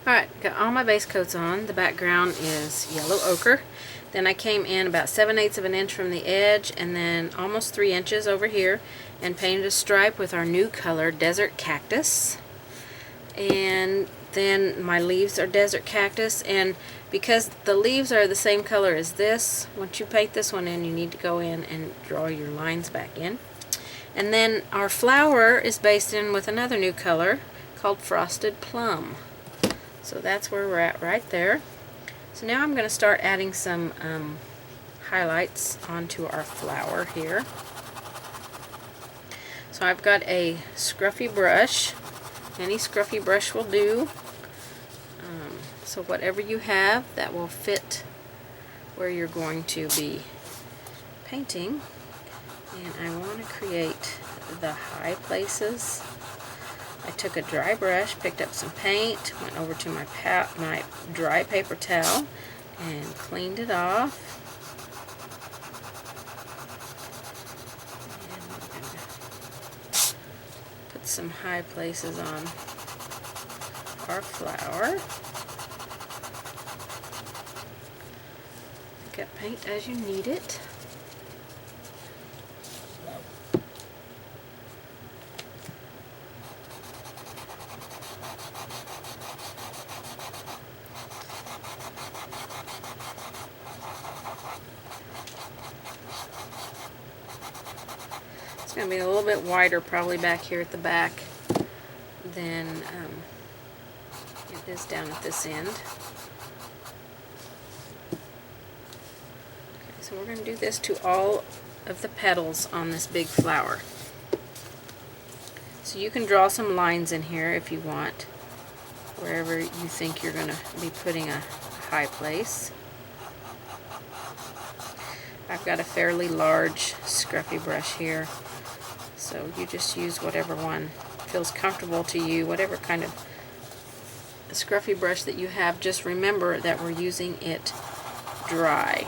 Alright, got all my base coats on. The background is yellow ochre. Then I came in about 7/8 of an inch from the edge and then almost 3 inches over here and painted a stripe with our new color, Desert Cactus. And then my leaves are Desert Cactus, and because the leaves are the same color as this, once you paint this one in, you need to go in and draw your lines back in. And then our flower is based in with another new color called Frosted Plum. So that's where we're at right there. So now I'm going to start adding some highlights onto our flower here. So I've got a scruffy brush. Any scruffy brush will do. So whatever you have that will fit where you're going to be painting. And I want to create the high places. I took a dry brush, picked up some paint, went over to my dry paper towel and cleaned it off. And put some high places on our flower. Pick up paint as you need it. It's going to be a little bit wider probably back here at the back than it is down at this end. Okay, so we're going to do this to all of the petals on this big flower. So you can draw some lines in here if you want, wherever you think you're going to be putting a high place. I've got a fairly large scruffy brush here, so you just use whatever one feels comfortable to you, whatever kind of scruffy brush that you have. Just remember that we're using it dry.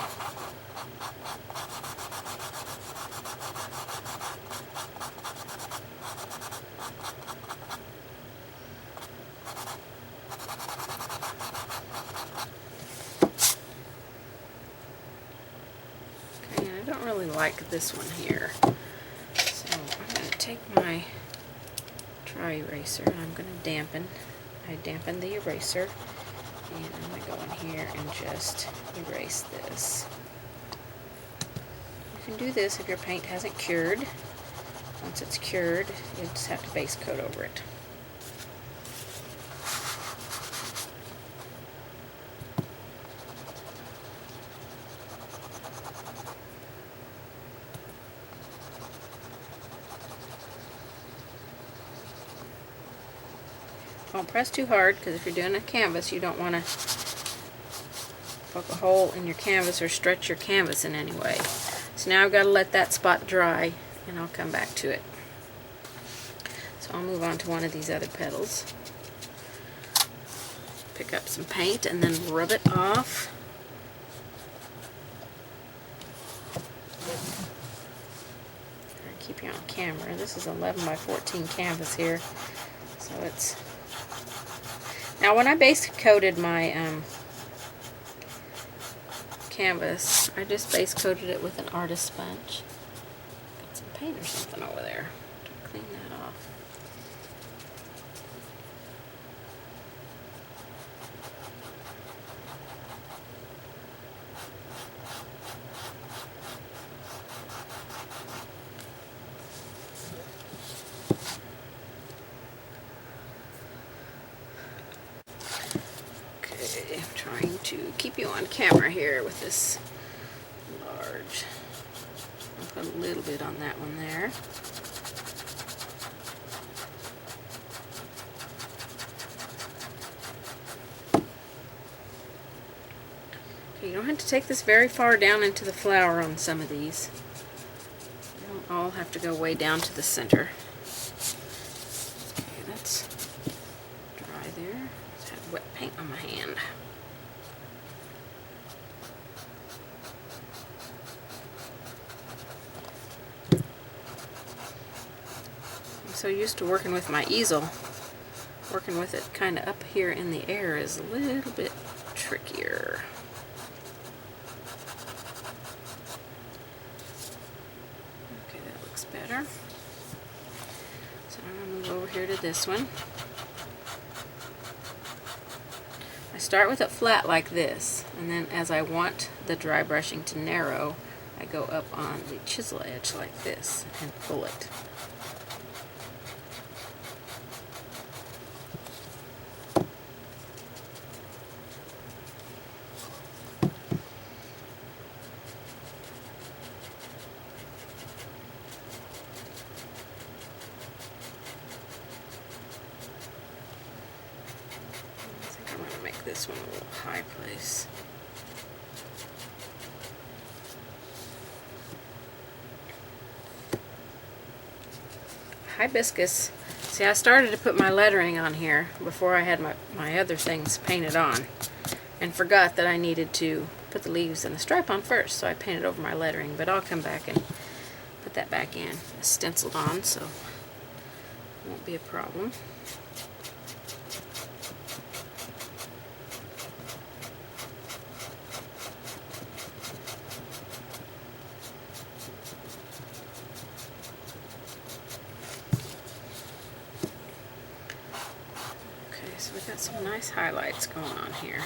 I don't really like this one here, so I'm going to take my dry eraser and I'm going to dampen. I dampened the eraser, and I'm going to go in here and just erase this. You can do this if your paint hasn't cured. Once it's cured, you just have to base coat over it. Don't press too hard, because if you're doing a canvas, you don't want to poke a hole in your canvas or stretch your canvas in any way. So now I've got to let that spot dry, and I'll come back to it. So I'll move on to one of these other petals. Pick up some paint and then rub it off. I'll keep you on camera. This is 11 by 14 canvas here, so it's... Now when I base coated my canvas, I just base coated it with an artist sponge. Got some paint or something over there. Clean that off. I'm trying to keep you on camera here with this large. I'll put a little bit on that one there. Okay, you don't have to take this very far down into the flower on some of these. You don't all have to go way down to the center. Okay, that's dry there. Just had wet paint on my hand. I'm so used to working with my easel working with it kind of up here in the air is a little bit trickier. Okay, that looks better. So I'm going to move over here to this one. I start with it flat like this, and then as I want the dry brushing to narrow, I go up on the chisel edge like this and pull it. This one a little high place. Hibiscus. See, I started to put my lettering on here before I had my other things painted on, and forgot that I needed to put the leaves and the stripe on first, so I painted over my lettering, but I'll come back and put that back in. It's stenciled on, so it won't be a problem. So we've got some nice highlights going on here.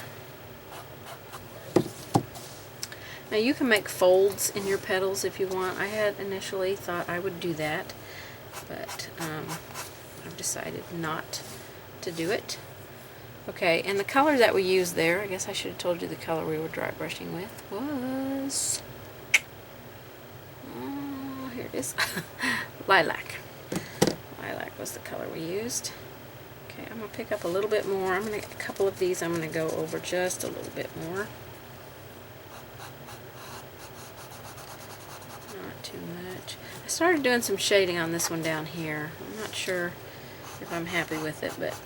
Now you can make folds in your petals if you want. I had initially thought I would do that, but I've decided not to do it. Okay, and the color that we used there, I guess I should have told you the color we were dry brushing with was, here it is, lilac. Lilac was the color we used. Okay, I'm going to pick up a little bit more. A couple of these I'm going to go over just a little bit more. Not too much. I started doing some shading on this one down here. I'm not sure if I'm happy with it, but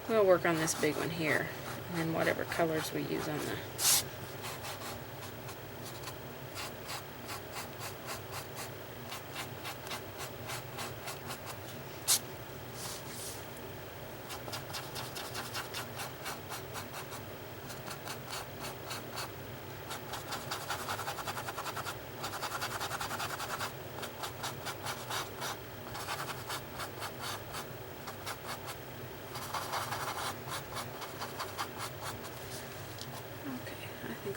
we'll work on this big one here, and then whatever colors we use on the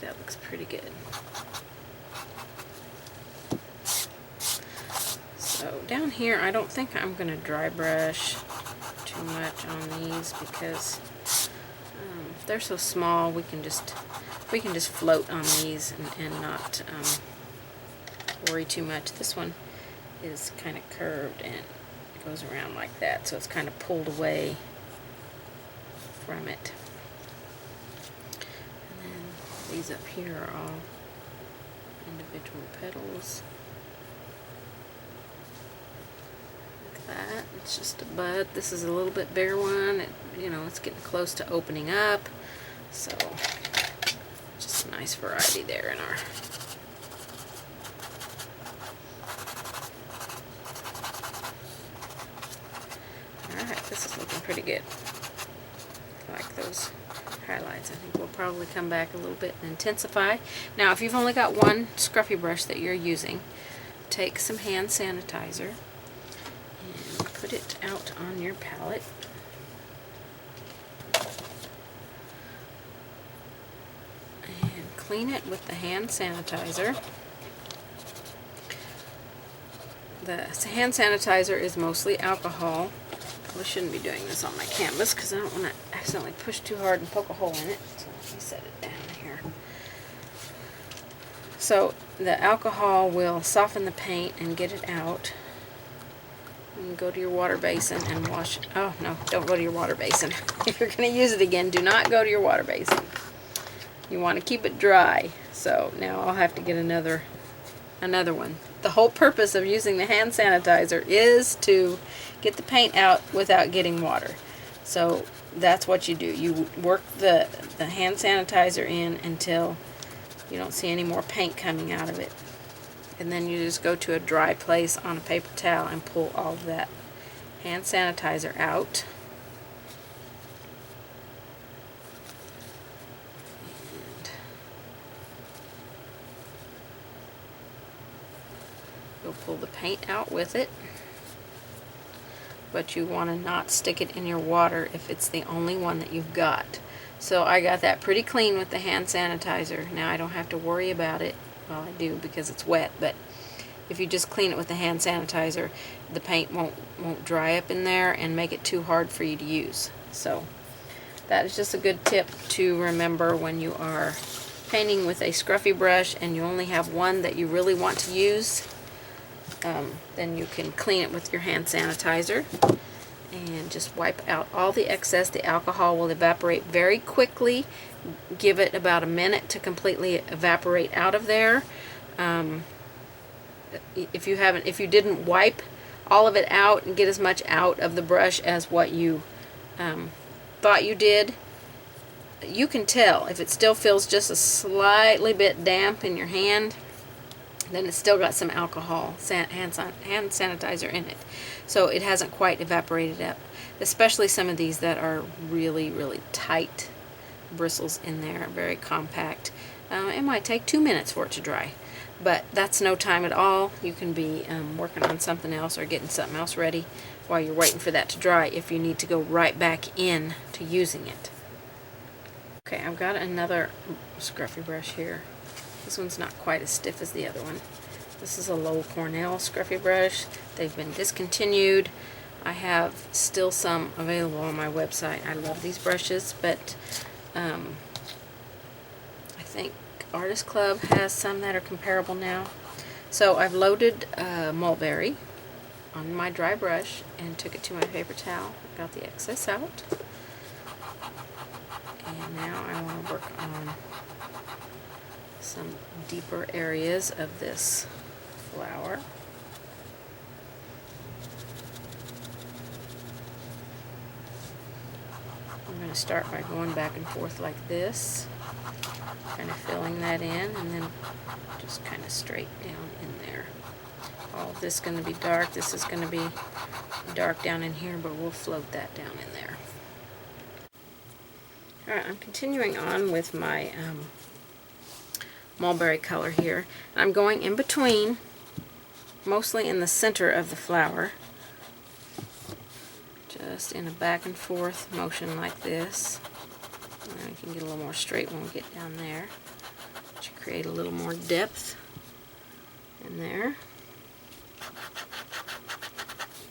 that looks pretty good. So down here, I don't think I'm going to dry brush too much on these because they're so small. We can just float on these and not worry too much. This one is kind of curved and it goes around like that, so it's kind of pulled away from it. These up here are all individual petals. Like that. It's just a bud. This is a little bit bigger one. It's getting close to opening up. So, just a nice variety there in our... Alright, this is looking pretty good. I like those highlights. I think we'll probably come back a little bit and intensify. Now, if you've only got one scruffy brush that you're using, take some hand sanitizer and put it out on your palette. And clean it with the hand sanitizer. The hand sanitizer is mostly alcohol. I shouldn't be doing this on my canvas because I don't want to accidentally push too hard and poke a hole in it. So let me set it down here. So the alcohol will soften the paint and get it out. You can go to your water basin and wash it. Oh no, don't go to your water basin. If you're going to use it again, do not go to your water basin. You want to keep it dry. So now I'll have to get another one. The whole purpose of using the hand sanitizer is to get the paint out without getting water. So that's what you do. You work the hand sanitizer in until you don't see any more paint coming out of it. And then you just go to a dry place on a paper towel and pull all of that hand sanitizer out. And you'll pull the paint out with it. But you want to not stick it in your water if it's the only one that you've got. So I got that pretty clean with the hand sanitizer. Now I don't have to worry about it. Well, I do because it's wet, but if you just clean it with the hand sanitizer, the paint won't dry up in there and make it too hard for you to use. So that is just a good tip to remember when you are painting with a scruffy brush and you only have one that you really want to use. Then you can clean it with your hand sanitizer and just wipe out all the excess. The alcohol will evaporate very quickly. Give it about a minute to completely evaporate out of there. If you didn't wipe all of it out and get as much out of the brush as what you thought you did, you can tell if it still feels just a slightly bit damp in your hand, then it's still got some alcohol, hand sanitizer in it. So it hasn't quite evaporated up. Especially some of these that are really, really tight bristles in there, very compact. It might take 2 minutes for it to dry. But that's no time at all. You can be working on something else or getting something else ready while you're waiting for that to dry if you need to go right back in to using it. Okay, I've got another scruffy brush here. This one's not quite as stiff as the other one. This is a Lowell Cornell scruffy brush. They've been discontinued. I have still some available on my website. I love these brushes, but I think Artist Club has some that are comparable now. So I've loaded mulberry on my dry brush and took it to my paper towel. Got the excess out. And now I want to work on some deeper areas of this flower. I'm going to start by going back and forth like this, kind of filling that in, and then just kind of straight down in there. All of this is going to be dark. This is going to be dark down in here, but we'll float that down in there. Alright, I'm continuing on with my mulberry color here. I'm going in between, mostly in the center of the flower, just in a back and forth motion like this. And we can get a little more straight when we get down there, to create a little more depth in there.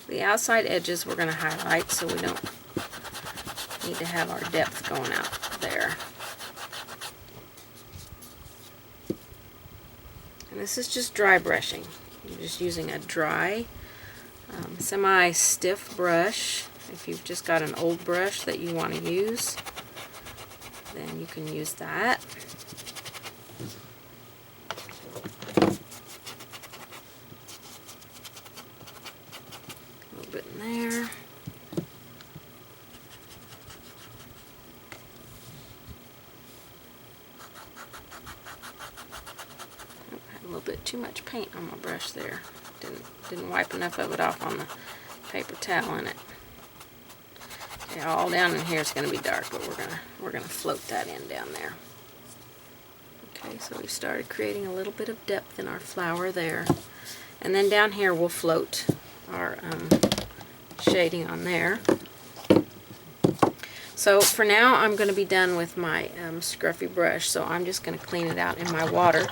The outside edges we're going to highlight so we don't need to have our depth going out there. And this is just dry brushing. I'm just using a dry, semi-stiff brush. If you've just got an old brush that you want to use, then you can use that. A little bit in there. A little bit too much paint on my brush there. Didn't wipe enough of it off on the paper towel in it. Okay, all down in here is going to be dark, but we're gonna float that in down there. Okay, so we've started creating a little bit of depth in our flower there, and then down here we'll float our shading on there. So for now I'm going to be done with my scruffy brush, so I'm just going to clean it out in my water.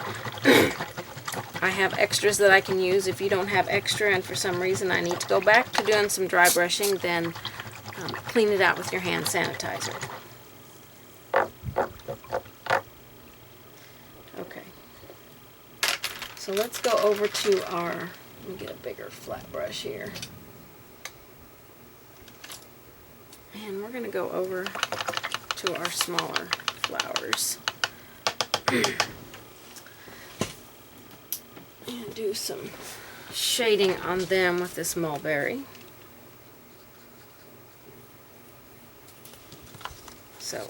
I have extras that I can use. If you don't have extra and for some reason I need to go back to doing some dry brushing, then clean it out with your hand sanitizer. Okay, so let's go over to our, let me get a bigger flat brush here. And we're going to go over to our smaller flowers and do some shading on them with this mulberry. So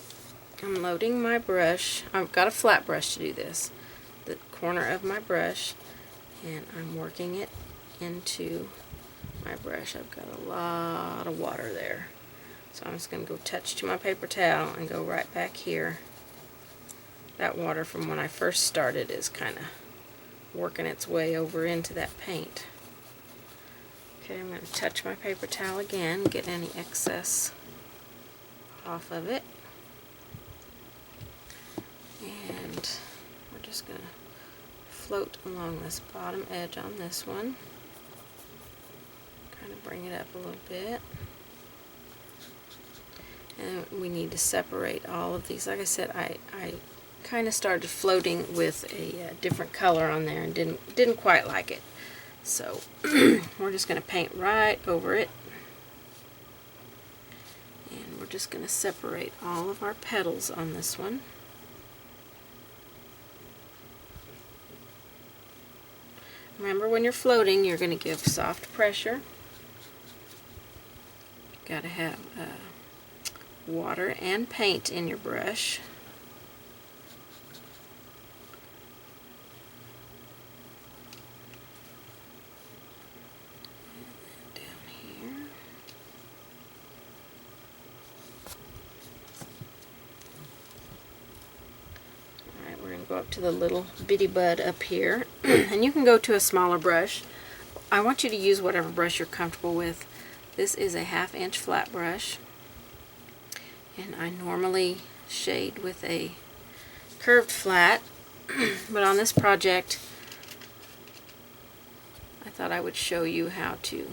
I'm loading my brush. I've got a flat brush to do this. The corner of my brush, and I'm working it into my brush. I've got a lot of water there. So I'm just going to go touch to my paper towel and go right back here. That water from when I first started is kind of working its way over into that paint. Okay, I'm going to touch my paper towel again, get any excess off of it. And we're just going to float along this bottom edge on this one. Kind of bring it up a little bit. And we need to separate all of these. Like I said, I kind of started floating with a different color on there and didn't quite like it. So we're just going to paint right over it. And we're just going to separate all of our petals on this one. Remember, when you're floating, you're going to give soft pressure. Got to have water and paint in your brush. And down here. Alright, we're going to go up to the little bitty bud up here. And you can go to a smaller brush. I want you to use whatever brush you're comfortable with. This is a 1/2 inch flat brush. And I normally shade with a curved flat, but on this project I thought I would show you how to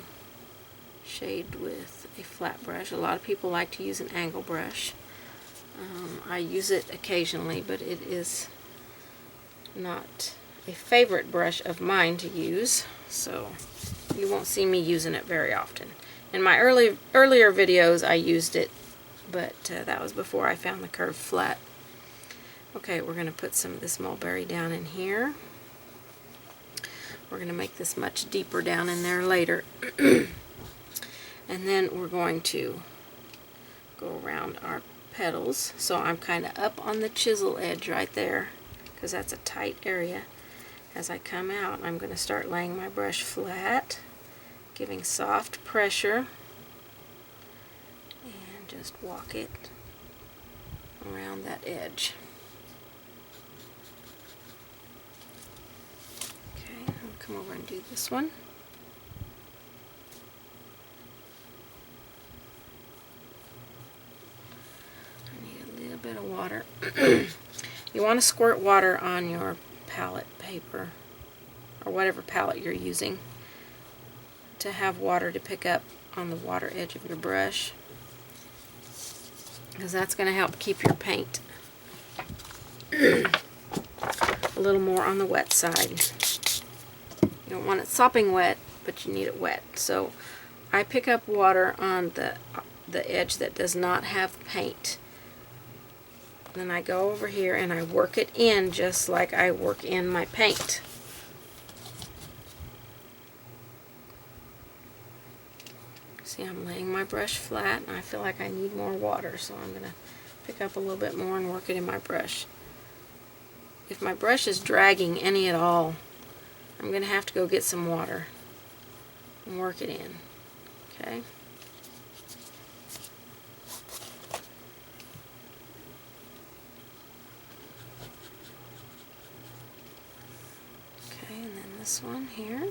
shade with a flat brush. A lot of people like to use an angle brush. I use it occasionally, but it is not a favorite brush of mine to use, so you won't see me using it very often. In my earlier videos I used it, but that was before I found the curved flat. Okay, we're going to put some of this mulberry down in here. We're going to make this much deeper down in there later. And then we're going to go around our petals. So I'm kind of up on the chisel edge right there, because that's a tight area. As I come out, I'm going to start laying my brush flat, giving soft pressure, and just walk it around that edge. Okay, I'll come over and do this one. I need a little bit of water. You want to squirt water on your palette paper, or whatever palette you're using, to have water to pick up on the water edge of your brush, because that's going to help keep your paint a little more on the wet side. You don't want it sopping wet, but you need it wet. So I pick up water on the edge that does not have paint. Then I go over here and I work it in just like I work in my paint. See, I'm laying my brush flat and I feel like I need more water, so I'm going to pick up a little bit more and work it in my brush. If my brush is dragging any at all, I'm going to have to go get some water and work it in. Okay? Okay, and then this one here.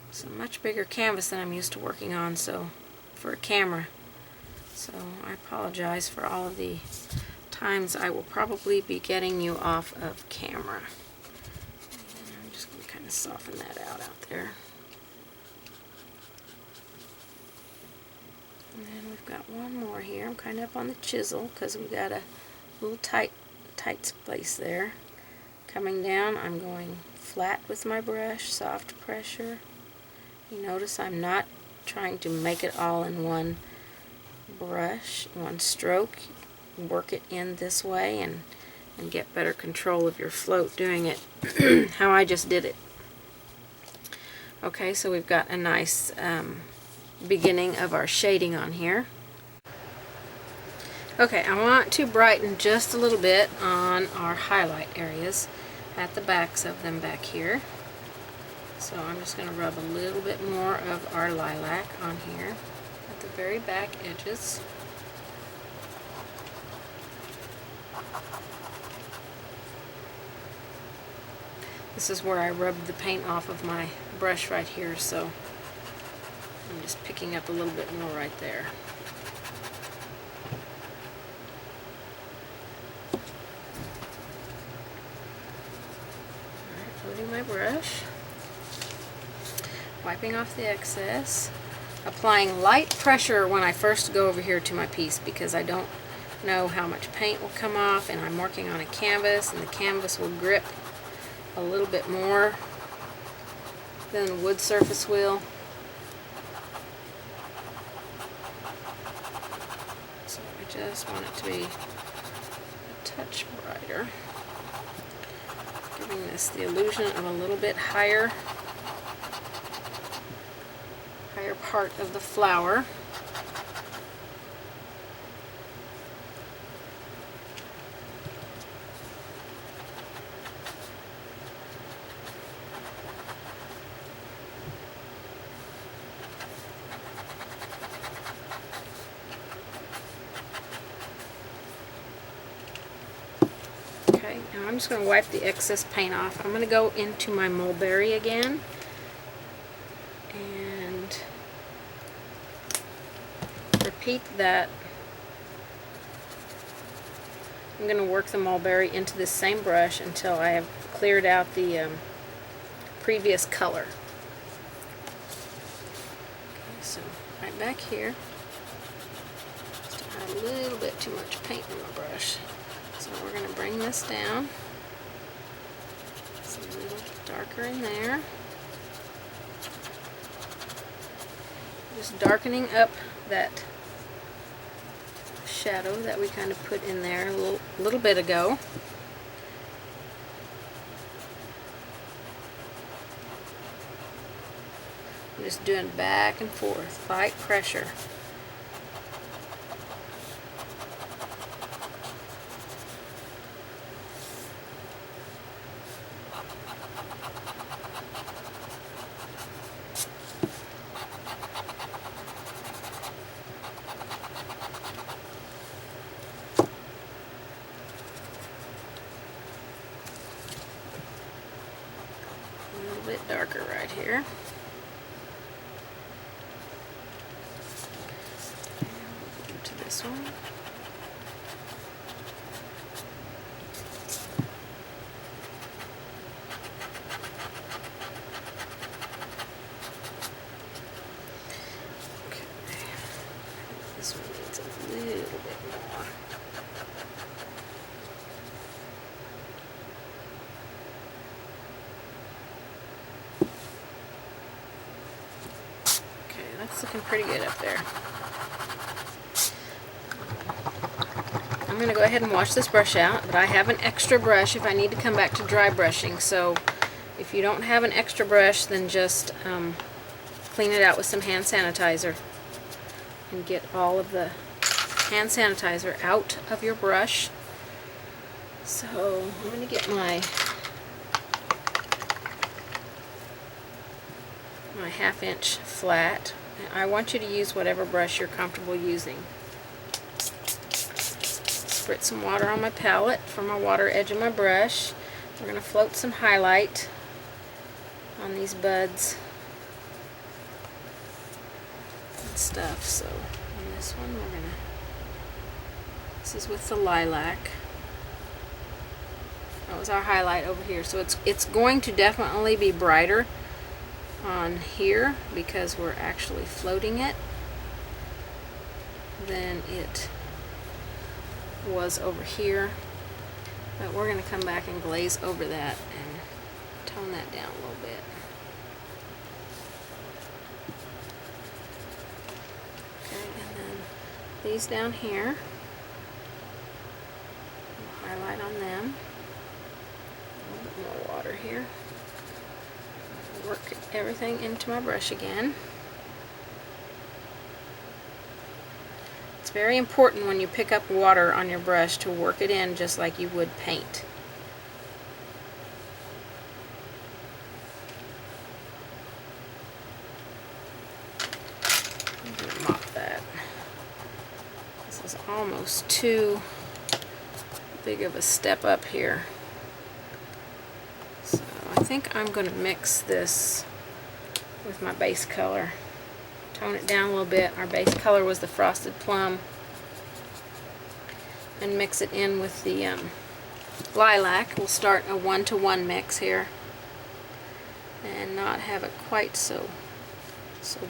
It's a much bigger canvas than I'm used to working on, so for a camera. So I apologize for all of the times I will probably be getting you off of camera. And I'm just going to kind of soften that out there. And then we've got one more here. I'm kind of up on the chisel because we've got a little tight space there. Coming down, I'm going flat with my brush, soft pressure. You notice I'm not trying to make it all in one brush, one stroke. Work it in this way and get better control of your float doing it how I just did it. Okay, so we've got a nice beginning of our shading on here. Okay, I want to brighten just a little bit on our highlight areas at the backs of them back here. So I'm just going to rub a little bit more of our lilac on here at the very back edges. This is where I rubbed the paint off of my brush right here, so I'm just picking up a little bit more right there. Alright, loading my brush, wiping off the excess, applying light pressure when I first go over here to my piece because I don't know how much paint will come off, and I'm working on a canvas, and the canvas will grip a little bit more than the wood surface will. So I just want it to be a touch brighter, giving this the illusion of a little bit higher part of the flower. Okay, now I'm just going to wipe the excess paint off. I'm going to go into my mulberry again and repeat that. I'm going to work the mulberry into this same brush until I have cleared out the previous color. Okay, so right back here, just had a little bit too much paint in my brush. So we're going to bring this down. It's a little darker in there. Just darkening up that shadow that we kind of put in there a little bit ago. I'm just doing back and forth, light pressure. A little bit darker right here. To this one. Okay. This one needs a little bit more. That's looking pretty good up there. I'm going to go ahead and wash this brush out, but I have an extra brush if I need to come back to dry brushing. So if you don't have an extra brush, then just clean it out with some hand sanitizer and get all of the hand sanitizer out of your brush. So I'm going to get my 1/2 inch flat. I want you to use whatever brush you're comfortable using. Spritz some water on my palette for my water edge of my brush. We're going to float some highlight on these buds and stuff. So on this one, this is with the lilac. That was our highlight over here. So it's going to definitely be brighter on here because we're actually floating it than it was over here, but we're going to come back and glaze over that and tone that down a little bit. Okay, and then these down here, we'll highlight on them, a little bit more water here. Work everything into my brush again. It's very important when you pick up water on your brush to work it in just like you would paint. It's almost too big of a step up here. So I think I'm going to mix this with my base color. Tone it down a little bit. Our base color was the Frosted Plum. And mix it in with the lilac. We'll start a 1-to-1 mix here. And not have it quite so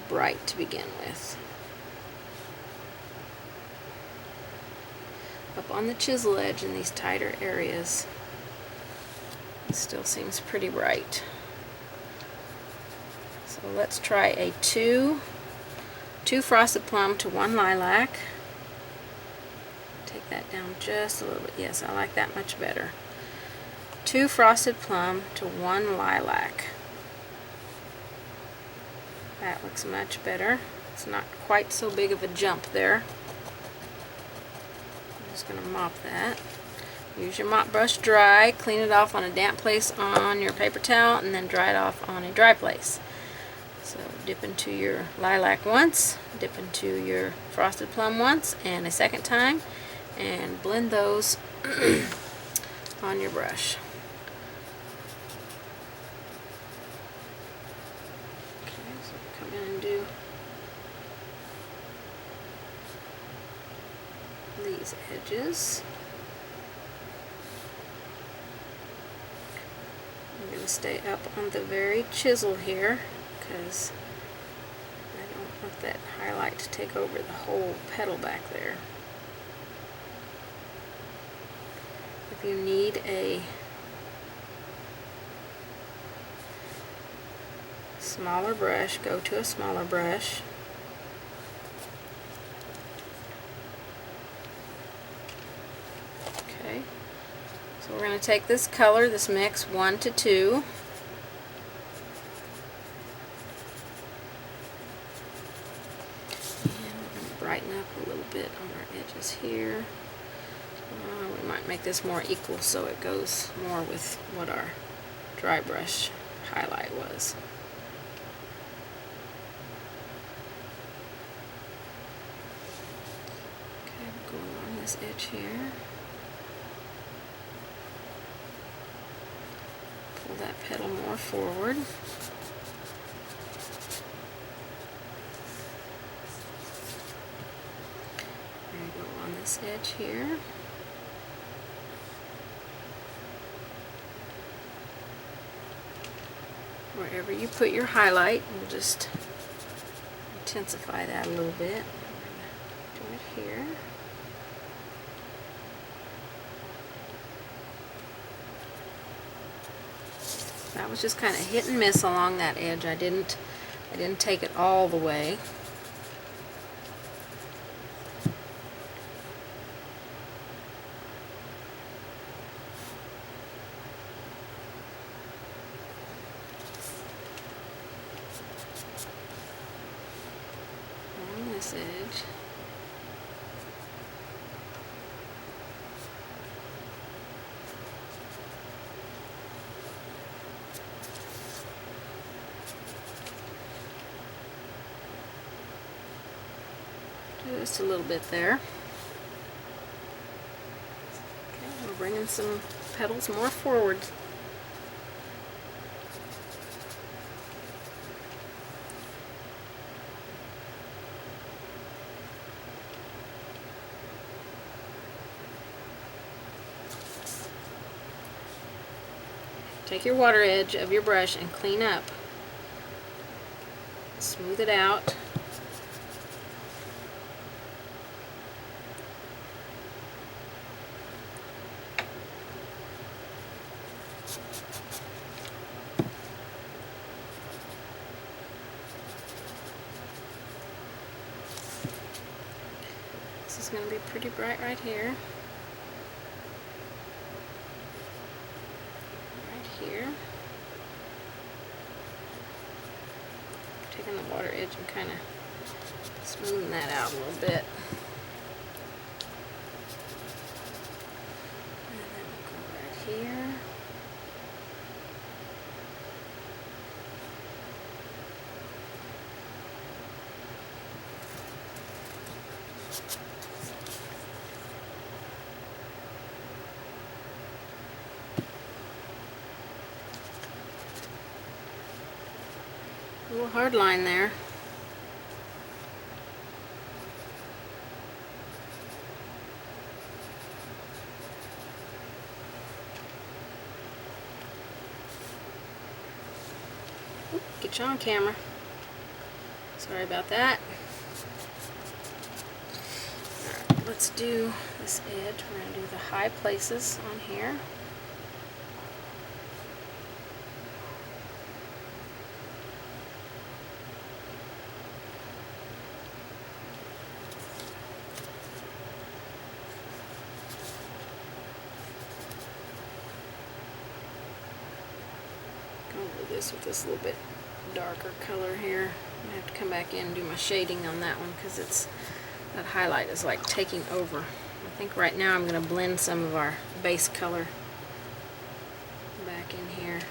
bright to begin with. Up on the chisel edge in these tighter areas, it still seems pretty bright. So let's try a 2 Frosted Plum to 1 lilac. Take that down just a little bit. Yes, I like that much better. 2 Frosted Plum to 1 lilac. That looks much better. It's not quite so big of a jump there. I'm just going to mop that. Use your mop brush dry. Clean it off on a damp place on your paper towel and then dry it off on a dry place. So dip into your lilac once, dip into your Frosted Plum once, and a second time, and blend those on your brush. Come in and do these edges. I'm going to stay up on the very chisel here because I don't want that highlight to take over the whole petal back there. If you need a smaller brush, go to a smaller brush. Okay, so we're going to take this color, this mix, 1 to 2. And we're going to brighten up a little bit on our edges here. We might make this more equal so it goes more with what our dry brush highlight was. Go along this edge here. Pull that petal more forward. And go on this edge here. Wherever you put your highlight, we'll just intensify that a little bit. Do it here. That was just kind of hit and miss along that edge. I didn't take it all the way. On this edge. Just a little bit there. Okay, we're bringing some petals more forward. Take your water edge of your brush and clean up. Smooth it out. This is going to be pretty bright right here. Right here. Taking the water edge and kind of smoothing that out a little bit. And then we'll go right here. little hard line there. Oop, get you on camera. Sorry about that. Alright, let's do this edge. We're going to do the high places on here. This with this little bit darker color here. I have to come back in and do my shading on that one because that highlight is like taking over. I think right now I'm going to blend some of our base color back in here.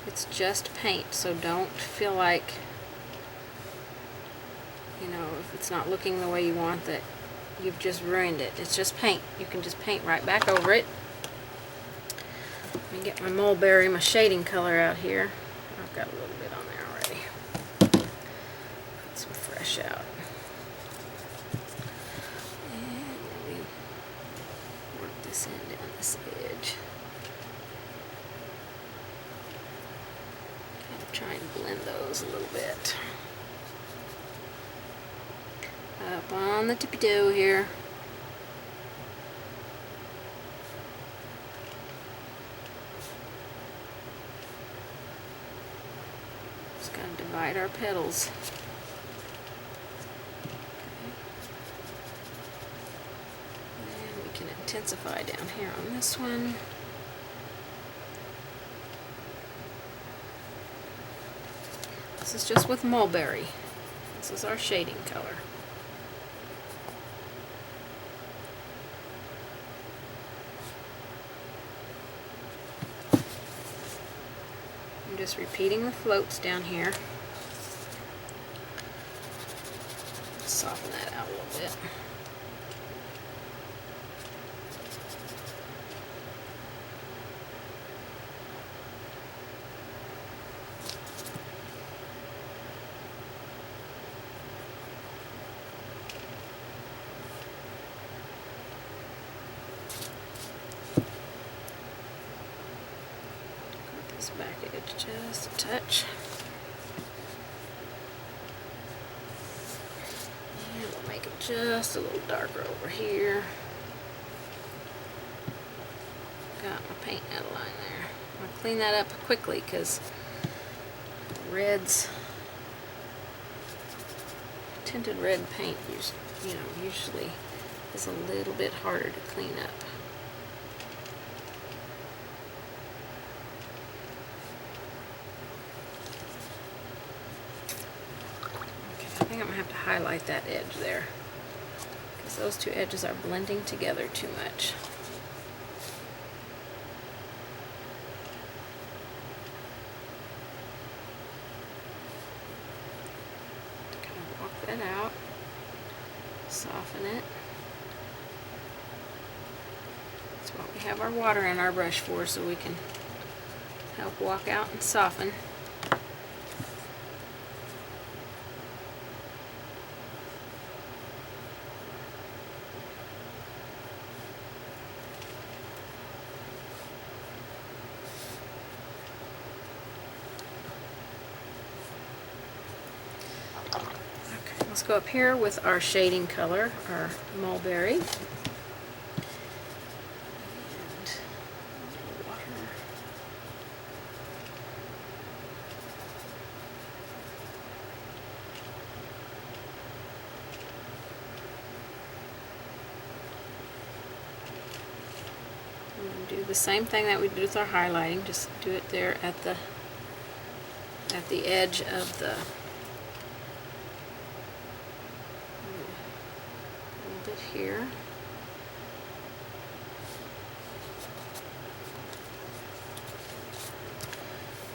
It's just paint, so don't feel like, you know, if it's not looking the way you want, that you've just ruined it. It's just paint. You can just paint right back over it. Let me get my mulberry, my shading color out here. I've got a little bit on there already. Put some fresh out. And let me work this in down this edge. Kind of try and blend those a little bit. Up on the tippy toe here. Just gotta divide our petals. Okay. And we can intensify down here on this one. This is just with mulberry. This is our shading color. Just repeating the floats down here. Soften that out a little bit. Back edge just a touch. And we'll make it just a little darker over here. Got my paint out of line there. I'm going to clean that up quickly because reds, tinted red paint usually is a little bit harder to clean up. I think I'm going to have to highlight that edge there because those two edges are blending together too much. Kind of walk that out, soften it. That's what we have our water in our brush for, so we can help walk out and soften. Let's go up here with our shading color, our mulberry. And water. And do the same thing that we did with our highlighting, just do it there at the edge of the here. And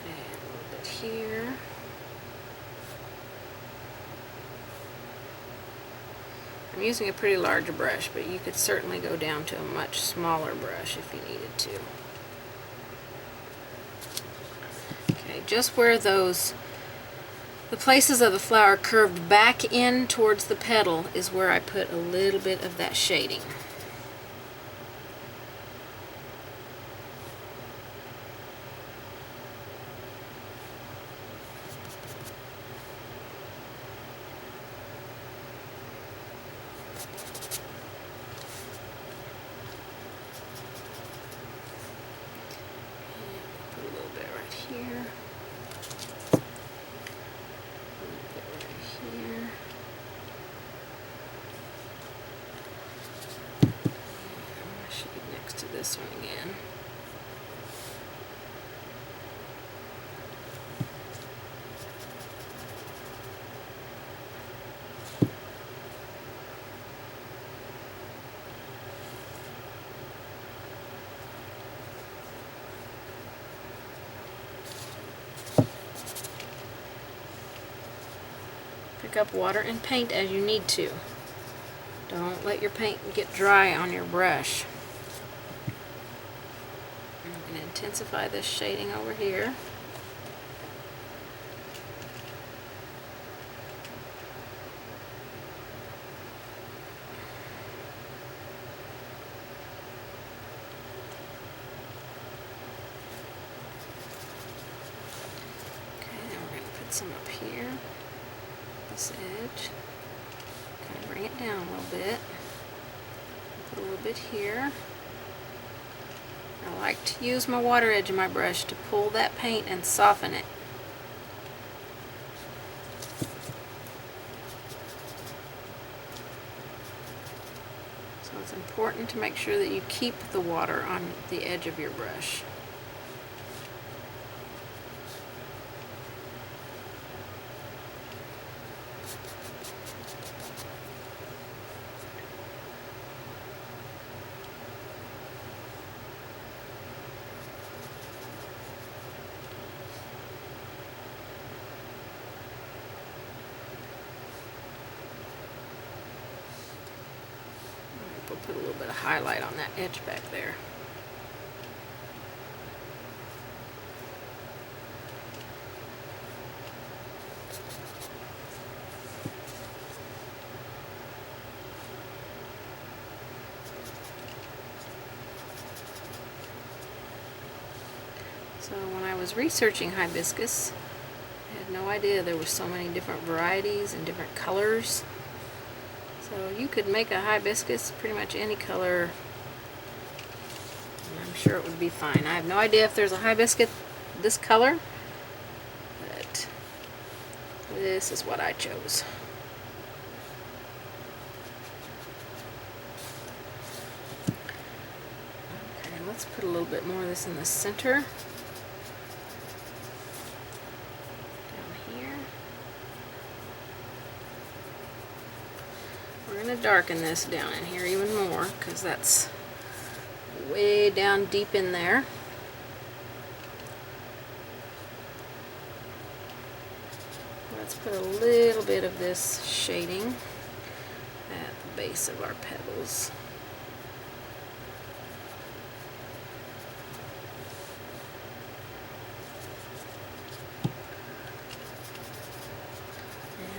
a little bit here. I'm using a pretty large brush, but you could certainly go down to a much smaller brush if you needed to. just where the places of the flower curved back in towards the petal is where I put a little bit of that shading. This one again. Pick up water and paint as you need to. Don't let your paint get dry on your brush. I'm going to intensify this shading over here. Okay, then we're going to put some up here, this edge. Kind of bring it down a little bit. Put a little bit here. I like to use my water edge of my brush to pull that paint and soften it. So it's important to make sure that you keep the water on the edge of your brush. We'll put a little bit of highlight on that edge back there. So when I was researching hibiscus, I had no idea there were so many different varieties and different colors. So you could make a hibiscus pretty much any color, and I'm sure it would be fine. I have no idea if there's a hibiscus this color, but this is what I chose. Okay, let's put a little bit more of this in the center. We're going to darken this down in here even more because that's way down deep in there. Let's put a little bit of this shading at the base of our petals.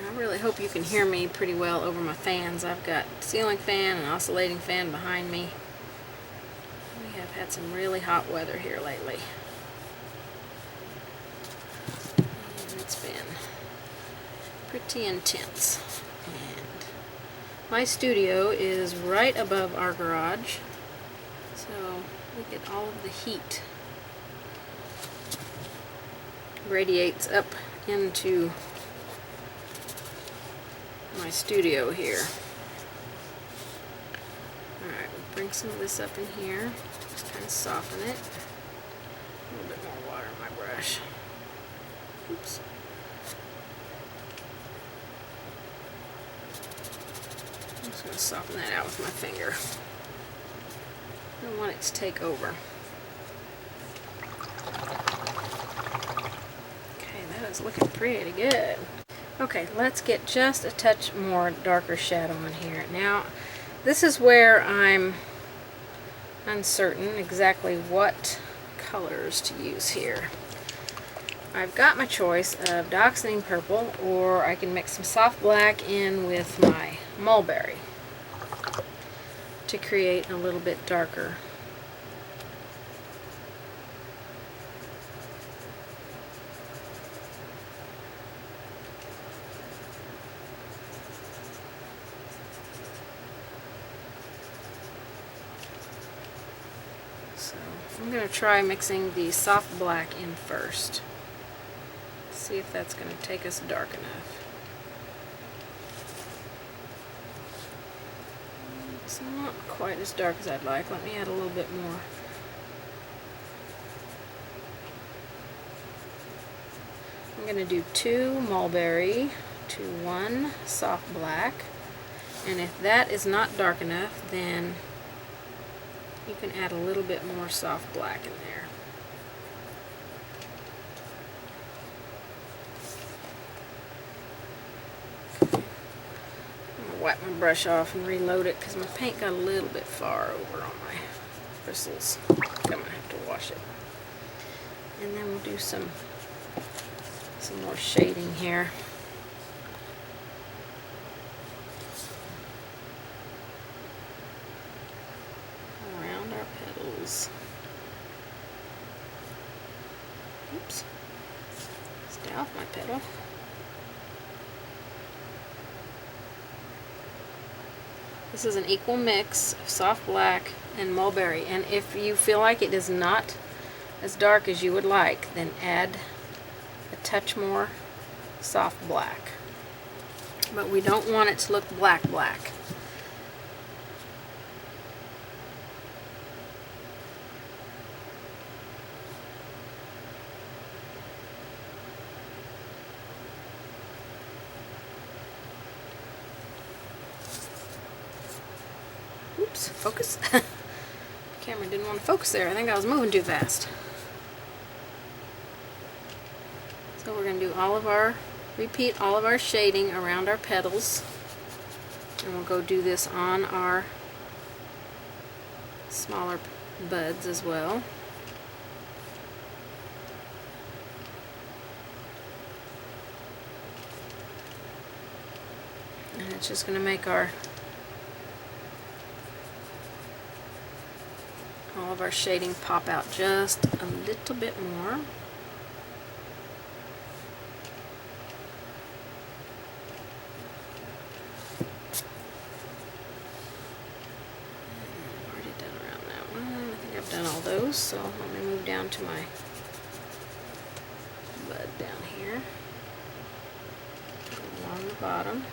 I really hope you can hear me pretty well over my fans. I've got a ceiling fan and oscillating fan behind me. We have had some really hot weather here lately. And it's been pretty intense. And my studio is right above our garage, so we get all of the heat radiates up into my studio here. Alright, we'll bring some of this up in here, just kind of soften it. A little bit more water in my brush. Oops. I'm just going to soften that out with my finger. I don't want it to take over. Okay, that is looking pretty good. Okay, let's get just a touch more darker shadow on here. Now, this is where I'm uncertain exactly what colors to use here. I've got my choice of Dioxazine Purple, or I can mix some soft black in with my mulberry to create a little bit darker. So I'm going to try mixing the soft black in first. See if that's going to take us dark enough. It's not quite as dark as I'd like. Let me add a little bit more. I'm going to do 2 mulberry to 1 soft black, and if that is not dark enough, then you can add a little bit more soft black in there. Wipe my brush off and reload it because my paint got a little bit far over on my bristles. I'm going to have to wash it. And then we'll do some more shading here. Around our petals. Oops. Stay off my petal. This is an equal mix of soft black and mulberry, and if you feel like it is not as dark as you would like, then add a touch more soft black. But we don't want it to look black. Oops, focus. The camera didn't want to focus there. I think I was moving too fast. So we're going to do repeat all of our shading around our petals. And we'll go do this on our smaller buds as well. And it's just going to make all of our shading pop out just a little bit more. I've already done around that one. I think I've done all those, so let me move down to my bud down here. Go along the bottom.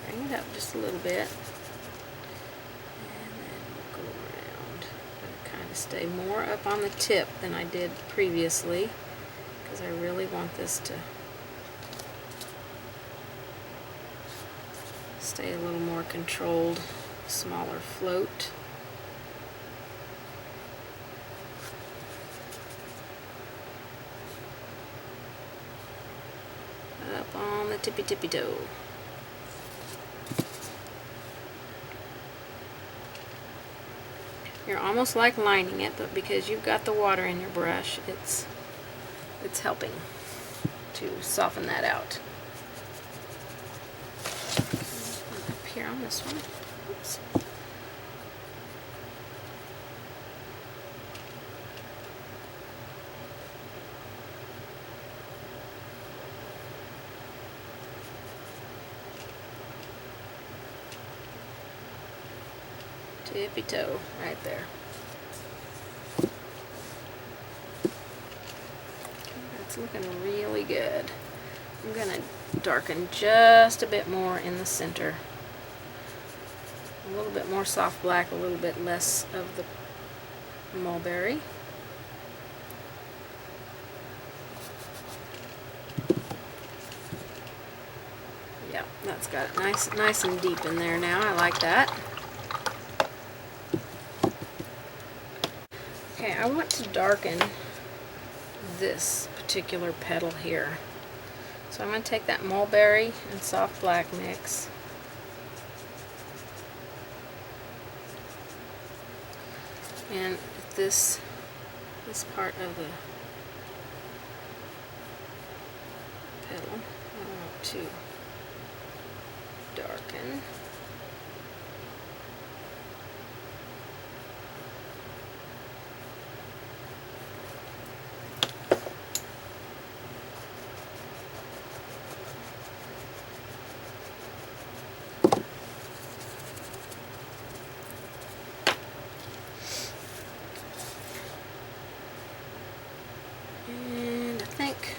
Bring it up just a little bit. Stay more up on the tip than I did previously, because I really want this to stay a little more controlled, smaller float. Up on the tippy toe. You're almost like lining it, but because you've got the water in your brush, it's helping to soften that out. Up here on this one. Oops. Tippy toe right there. That's looking really good. I'm going to darken just a bit more in the center. A little bit more soft black, a little bit less of the mulberry. Yeah, that's got it nice and deep in there now. I like that. Okay, I want to darken this particular petal here. So I'm going to take that mulberry and soft black mix. And if this this part of the petal I want to darken. And I think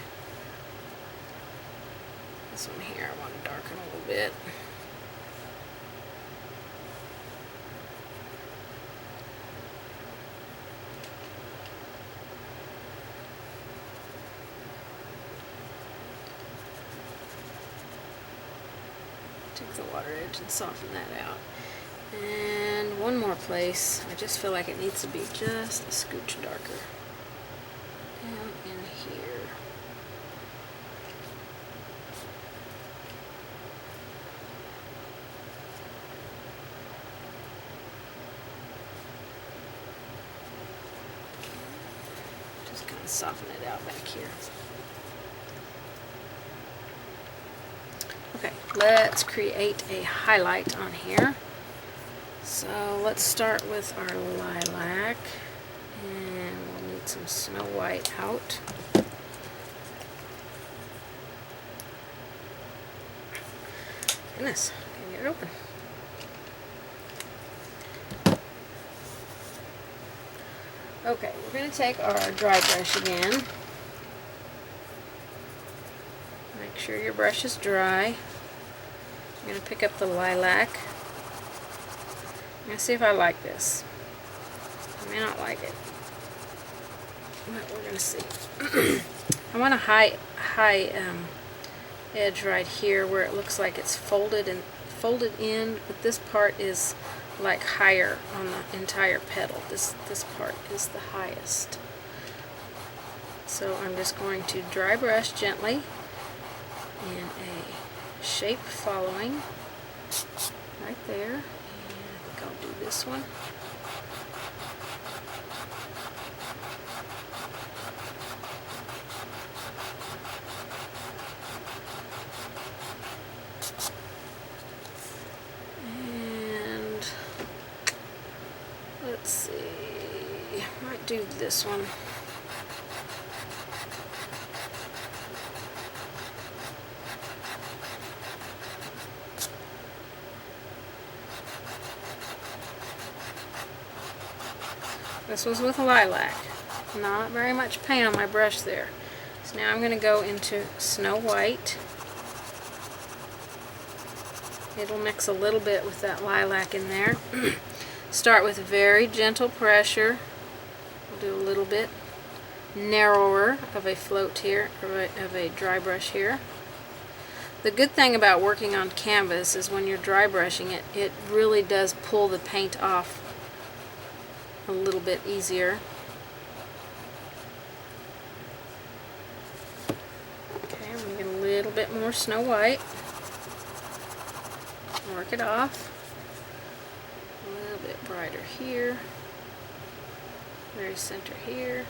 this one here I want to darken a little bit. Take the water edge and soften that out. And one more place, I just feel like it needs to be just a scooch darker. Down in here. Just kind of soften it out back here. Okay, let's create a highlight on here. So let's start with our lilac, and we'll need some Snow White out. Goodness, can get it open. Okay, we're going to take our dry brush again. Make sure your brush is dry. I'm going to pick up the lilac. I'm going to see if I like this. I may not like it, but we're going to see. I want a high edge right here where it looks like it's folded in, but this part is like higher on the entire petal. This part is the highest. So I'm just going to dry brush gently in a shape following right there, and I think I'll do this one. And let's see, I might do this one. This was with lilac. Not very much paint on my brush there. So now I'm going to go into Snow White. It'll mix a little bit with that lilac in there. Start with very gentle pressure. We'll do a little bit narrower of a float here, of a dry brush here. The good thing about working on canvas is when you're dry brushing it, it really does pull the paint off a little bit easier. Okay, I'm going to get a little bit more Snow White. Work it off. A little bit brighter here. Very center here.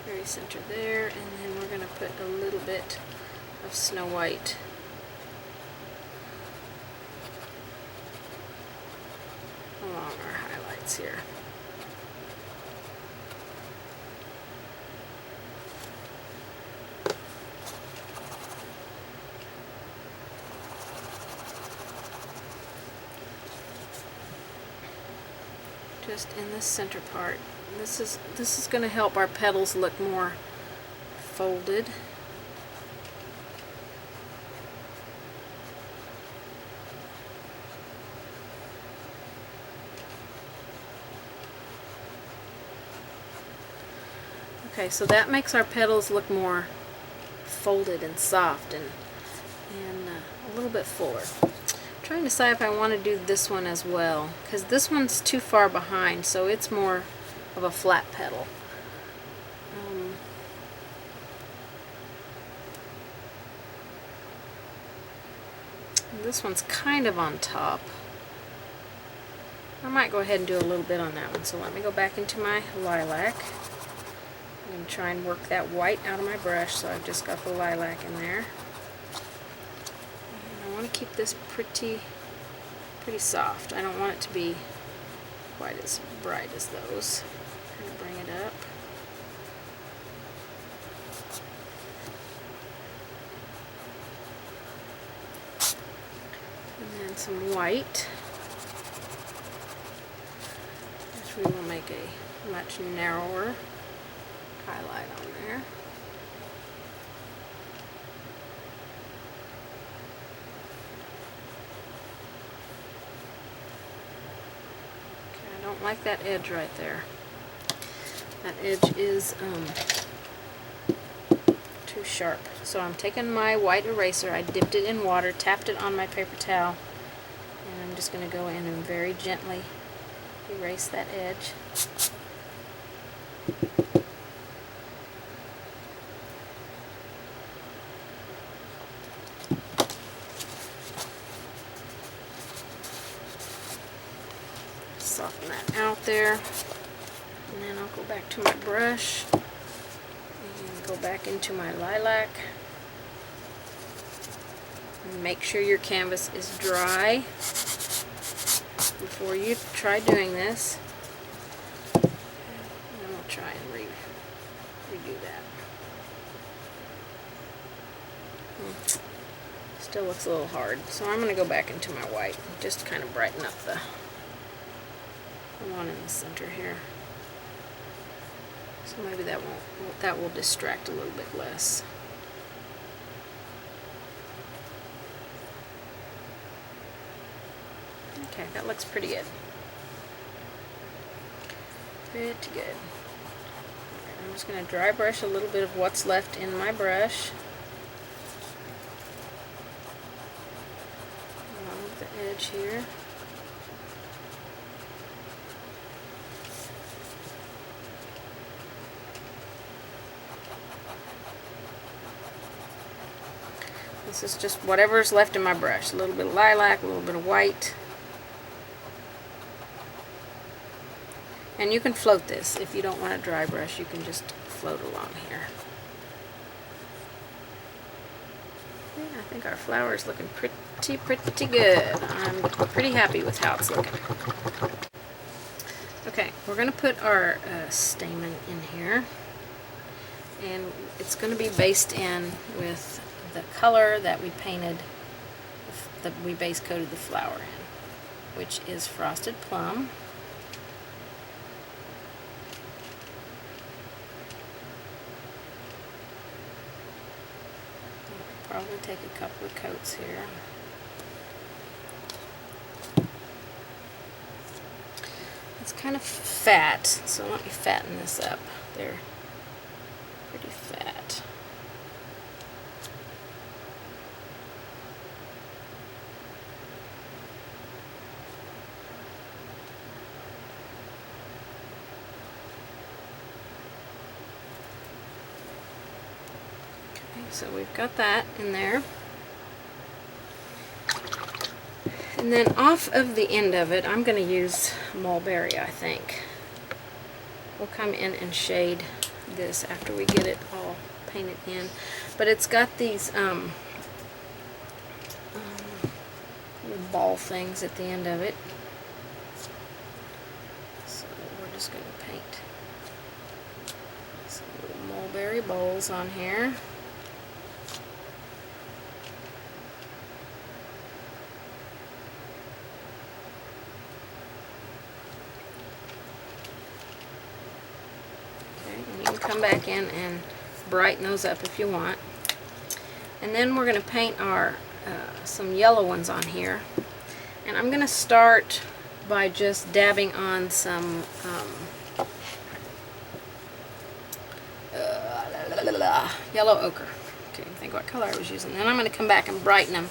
Very center there. And then we're going to put a little bit of Snow White along our highlights here. Just in this center part. This is going to help our petals look more folded. Okay, so that makes our petals look more folded and soft and a little bit fuller. I'm trying to decide if I want to do this one as well, because this one's too far behind, so it's more of a flat petal. This one's kind of on top. I might go ahead and do a little bit on that one. So let me go back into my lilac. and try and work that white out of my brush, so I've just got the lilac in there. And I want to keep this pretty soft. I don't want it to be quite as bright as those. Kind of bring it up. And then some white, which we will make a much narrower highlight on there. Okay, I don't like that edge right there. That edge is too sharp. So I'm taking my white eraser, I dipped it in water, tapped it on my paper towel, and I'm just going to go in and very gently erase that edge. Soften that out there, and then I'll go back to my brush and go back into my lilac. And make sure your canvas is dry before you try doing this. And then we'll try and redo that. Still looks a little hard, so I'm going to go back into my white just to kind of brighten up the one in the center here. So maybe that will distract a little bit less. Okay, that looks pretty good. Pretty good. Right, I'm just going to dry brush a little bit of what's left in my brush along the edge here. This is just whatever's left in my brush. A little bit of lilac, a little bit of white. And you can float this. If you don't want a dry brush, you can just float along here. Yeah, I think our flower is looking pretty good. I'm pretty happy with how it's looking. Okay, we're going to put our stamen in here. And it's going to be based in with the color that we painted, that we base coated the flower in, which is Frosted Plum. I'll probably take a couple of coats here. It's kind of fat, so let me fatten this up. They're pretty fat. So we've got that in there. And then off of the end of it, I'm going to use mulberry, I think. We'll come in and shade this after we get it all painted in. But it's got these little ball things at the end of it. So we're just going to paint some little mulberry bowls on here. Come back in and brighten those up if you want. And then we're going to paint our some yellow ones on here. And I'm going to start by just dabbing on some yellow ochre. Okay, think what color I was using. Then I'm going to come back and brighten them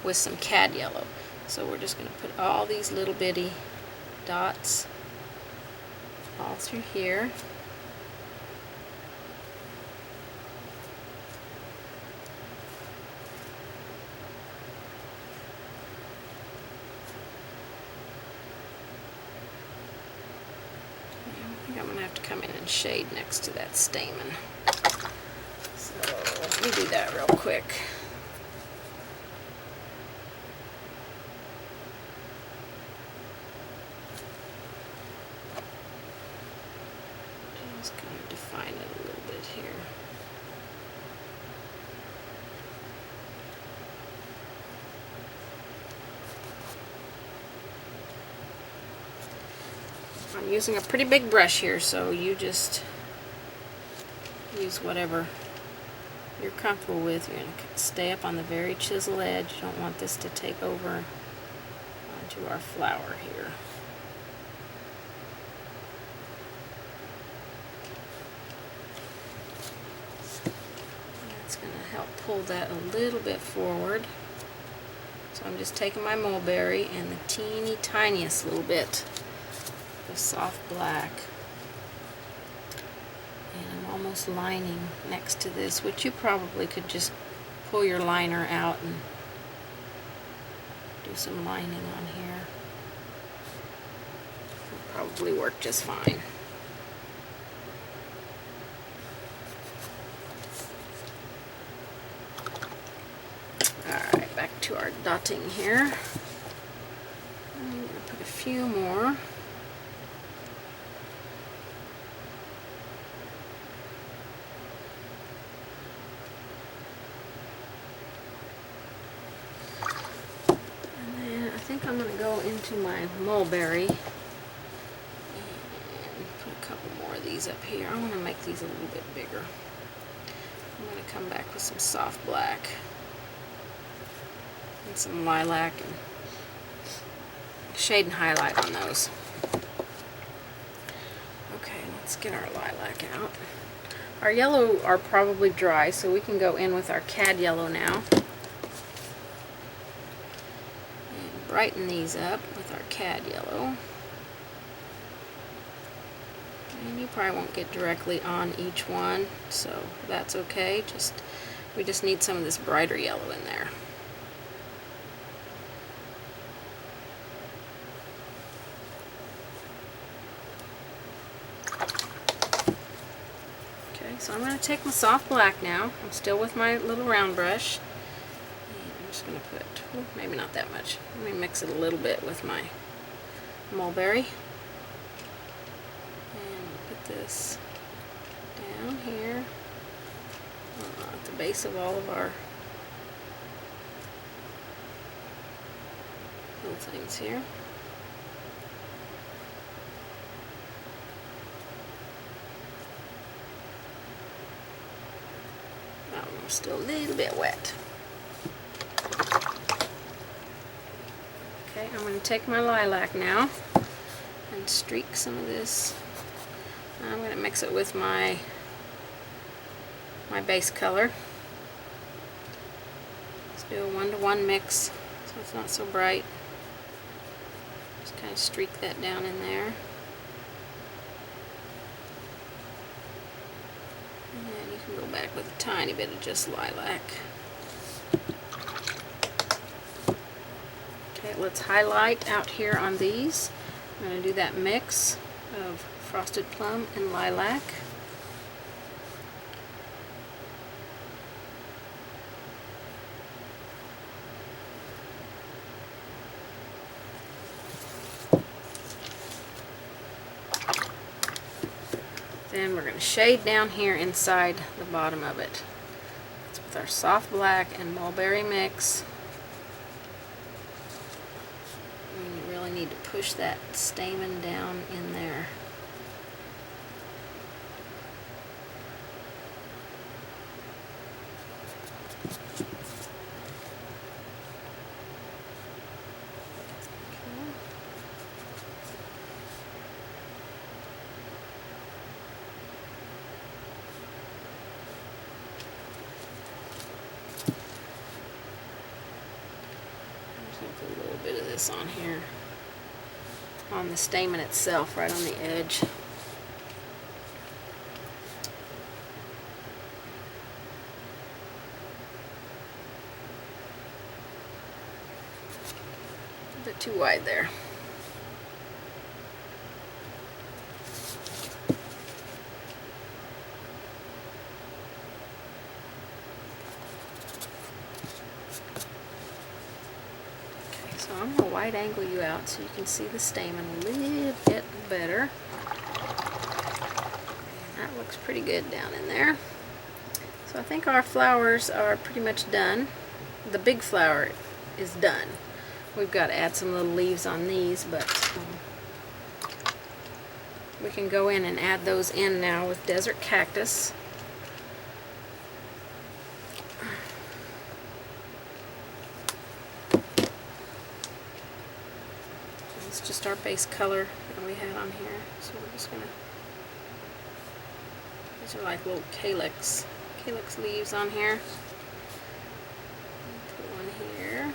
with some cad yellow. So we're just going to put all these little bitty dots all through here. gonna have to come in and shade next to that stamen. So let me do that real quick. Just kind of define it a little bit here. I'm using a pretty big brush here, so you just use whatever you're comfortable with. You're going to stay up on the very chisel edge. You don't want this to take over onto our flower here. That's going to help pull that a little bit forward. So I'm just taking my mulberry and the teeny tiniest little bit of soft black, and I'm almost lining next to this, which you probably could just pull your liner out and do some lining on here. It'll probably work just fine. Alright, back to our dotting here. I'm going to put a few more. I think I'm going to go into my mulberry and put a couple more of these up here. I want to make these a little bit bigger. I'm going to come back with some soft black and some lilac and shade and highlight on those. Okay, let's get our lilac out. Our yellow are probably dry, so we can go in with our cad yellow now. Brighten these up with our cad yellow. And you probably won't get directly on each one, so that's okay. We just need some of this brighter yellow in there. Okay, so I'm going to take my soft black now. I'm still with my little round brush. I'm just going to put, maybe not that much. Let me mix it a little bit with my mulberry. And put this down here at the base of all of our little things here. That one's still a little bit wet. Okay, I'm going to take my lilac now and streak some of this. I'm going to mix it with my base color. Let's do a 1-to-1 mix so it's not so bright. Just kind of streak that down in there. And then you can go back with a tiny bit of just lilac. Okay, let's highlight out here on these. I'm going to do that mix of frosted plum and lilac. Then we're going to shade down here inside the bottom of it. It's with our soft black and mulberry mix. You really need to push that stamen down in there. Put a little bit of this on here, on the stamen itself, right on the edge. A bit too wide there. I'm going to wide angle you out so you can see the stamen a little bit better. And that looks pretty good down in there. So I think our flowers are pretty much done. The big flower is done. We've got to add some little leaves on these, but we can go in and add those in now with desert cactus. It's just our base color that we had on here. So we're just going to, these are like little calyx leaves on here. Put one here.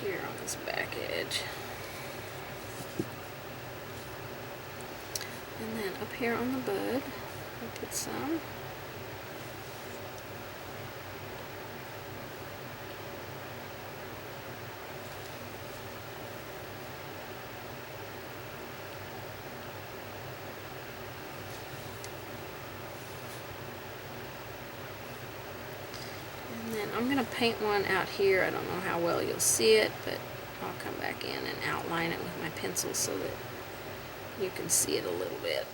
Here on this back edge. And then up here on the bud, I'll put some. And then I'm going to paint one out here. I don't know how well you'll see it, but I'll come back in and outline it with my pencil so that you can see it a little bit.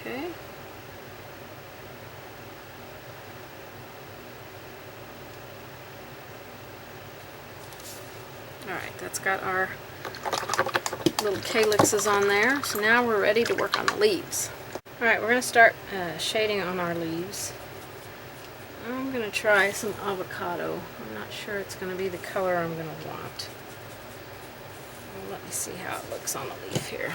Okay. Alright, that's got our little calyxes on there. So now we're ready to work on the leaves. Alright, we're going to start shading on our leaves. I'm going to try some avocado. I'm not sure it's going to be the color I'm going to want. Well, let me see how it looks on the leaf here.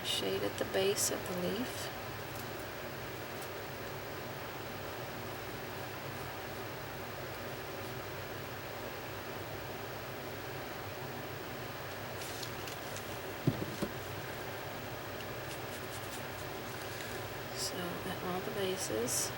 Shade at the base of the leaf. So at all the bases.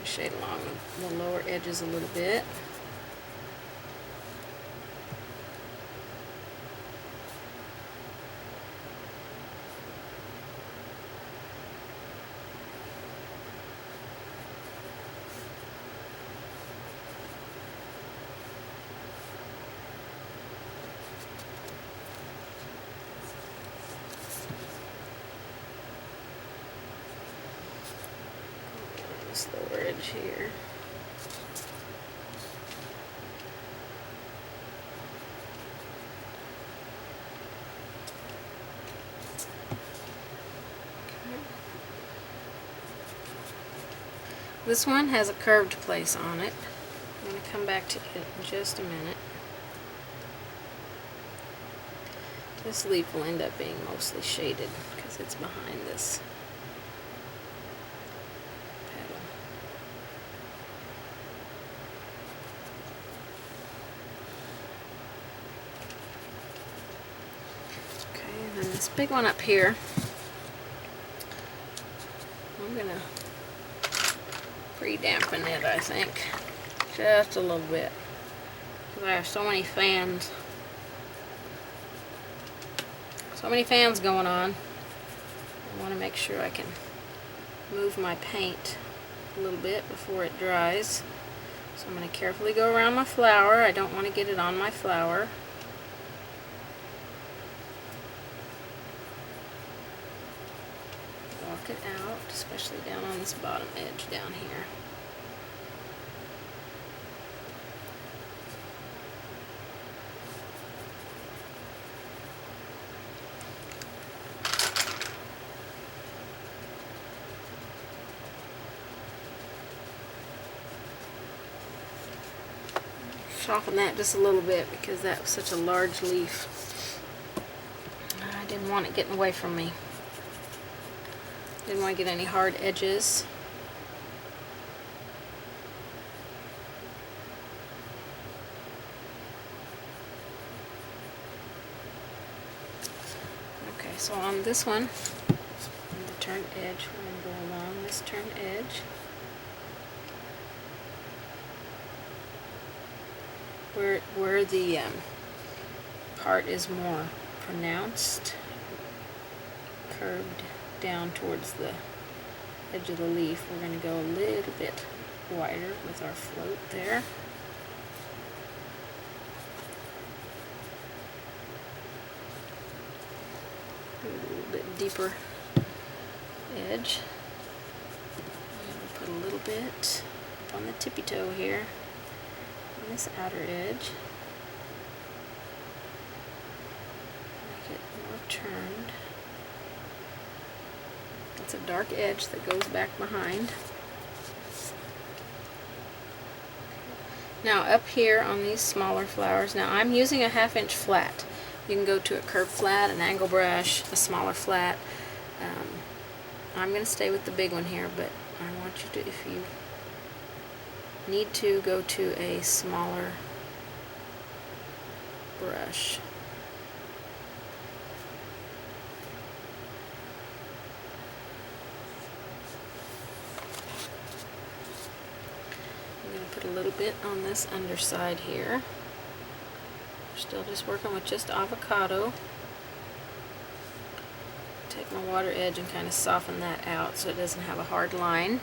Shade along the lower edges a little bit. This lower edge here. This one has a curved place on it. I'm going to come back to it in just a minute. This leaf will end up being mostly shaded because it's behind this petal. Okay, and then this big one up here, I'm going to pre-dampen it, I think, just a little bit, because I have so many fans going on. I want to make sure I can move my paint a little bit before it dries. So I'm going to carefully go around my flower. I don't want to get it on my flower. Walk it out, especially down on this bottom edge down here. soften that just a little bit because that was such a large leaf. I didn't want it getting away from me. Didn't want to get any hard edges. Okay, so on this one, on the turned edge, we're going to go along this turned edge. Where the part is more pronounced, curved down towards the edge of the leaf, we're going to go a little bit wider with our float there. A little bit deeper edge. And put a little bit up on the tippy toe here. This outer edge, make it more turned. It's a dark edge that goes back behind. Now up here on these smaller flowers, now I'm using a 1/2 inch flat. You can go to a curved flat, an angle brush, a smaller flat. I'm going to stay with the big one here, but I want you to, if you need to, go to a smaller brush. I'm going to put a little bit on this underside here. We're still just working with just avocado. Take my water edge and kind of soften that out so it doesn't have a hard line.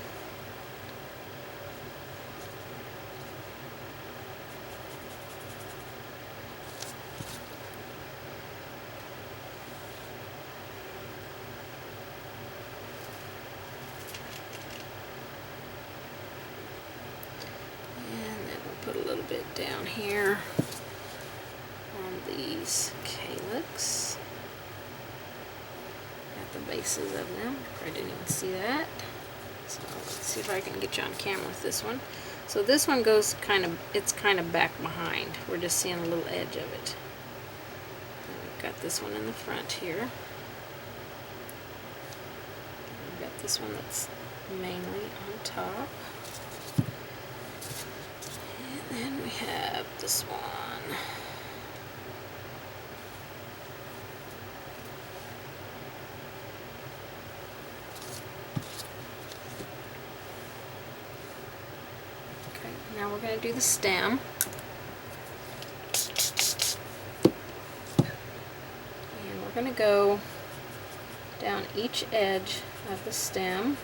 Put a little bit down here on these calyx at the bases of them. I didn't even see that. So let's see if I can get you on camera with this one. So this one goes it's kind of back behind. We're just seeing a little edge of it. And we've got this one in the front here. We've got this one that's mainly on top. And we have this one. Okay, now we're going to do the stem. And we're going to go down each edge of the stem.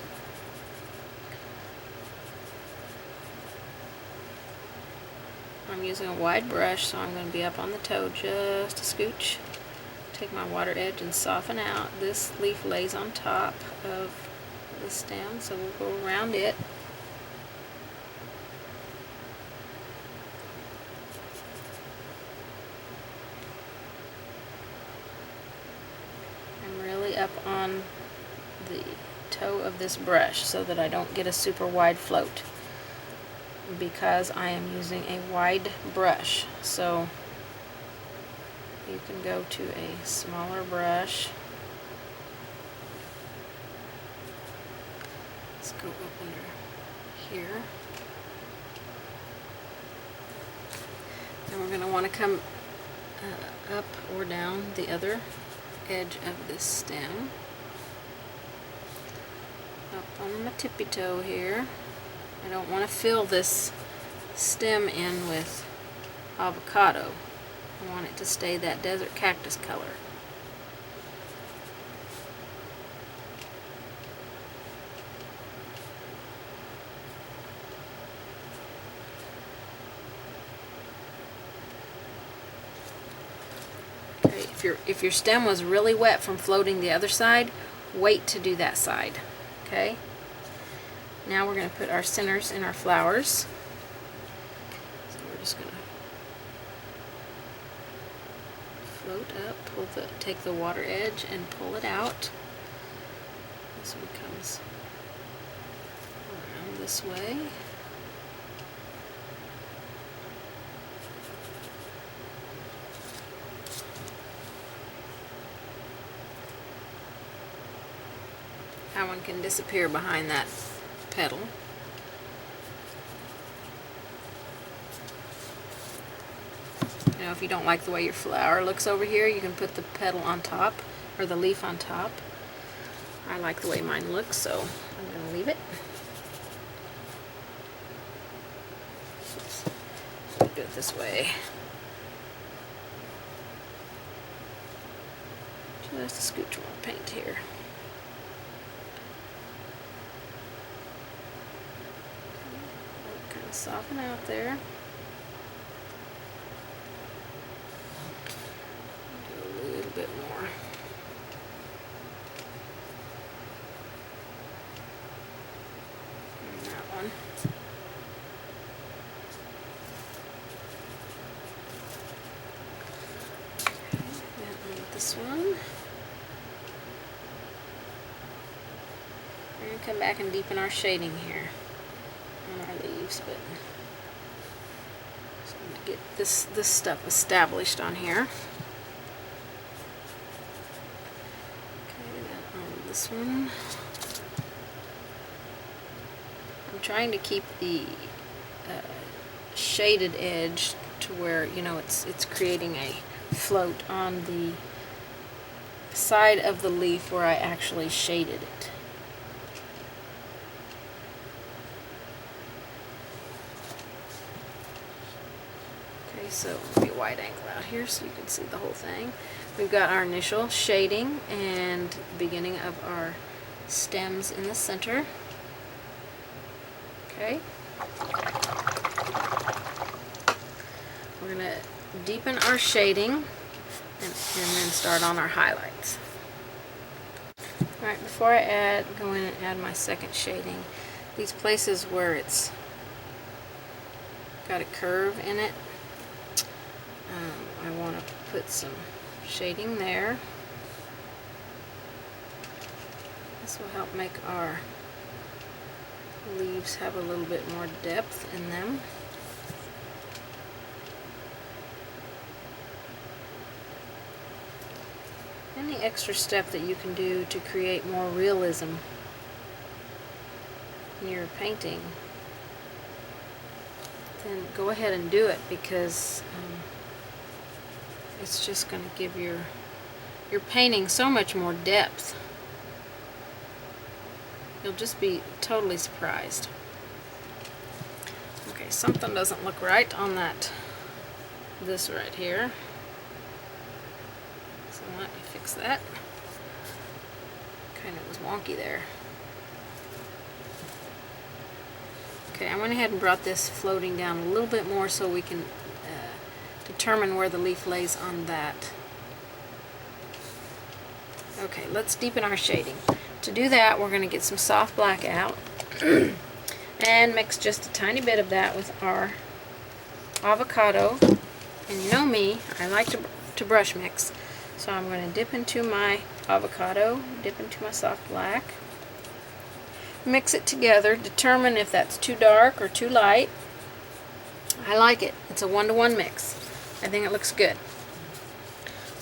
I'm using a wide brush, so I'm going to be up on the toe just a scooch. Take my water edge and soften out. This leaf lays on top of the stem, so we'll go around it. I'm really up on the toe of this brush so that I don't get a super wide float, because I am using a wide brush. So you can go to a smaller brush. Let's go up under here. And we're going to want to come up or down the other edge of this stem. Up on my tippy toe here. I don't want to fill this stem in with avocado. I want it to stay that desert cactus color. Okay, if your stem was really wet from floating the other side, wait to do that side. Okay? Now we're going to put our centers in our flowers. So we're just going to float up, take the water edge and pull it out. This one comes around this way. That one can disappear behind that petal. You know, if you don't like the way your flower looks over here, you can put the petal on top, or the leaf on top. I like the way mine looks, so I'm going to leave it. Oops. Do it this way. Just a scooch more paint here. Kind of soften out there. Do a little bit more. And that one. Okay, then this one. We're going to come back and deepen our shading here on our leaves, but just need to get this stuff established on here. Okay, then on this one, I'm trying to keep the shaded edge to where, you know, it's creating a float on the side of the leaf where I actually shaded it. So let me wide angle out here so you can see the whole thing. We've got our initial shading and the beginning of our stems in the center. Okay. We're going to deepen our shading and then start on our highlights. Alright, before I go in and add my second shading, these places where it's got a curve in it, I want to put some shading there. This will help make our leaves have a little bit more depth in them. Any extra step that you can do to create more realism in your painting, then go ahead and do it, because it's just going to give your painting so much more depth. You'll just be totally surprised. Okay, something doesn't look right on this right here. So let me fix that. Kind of was wonky there. Okay, I went ahead and brought this floating down a little bit more so we can determine where the leaf lays on that. Okay, let's deepen our shading. To do that, we're going to get some soft black out and mix just a tiny bit of that with our avocado. And you know me, I like to brush mix. So I'm going to dip into my avocado, dip into my soft black, mix it together, determine if that's too dark or too light. I like it. It's a 1-to-1 mix. I think it looks good.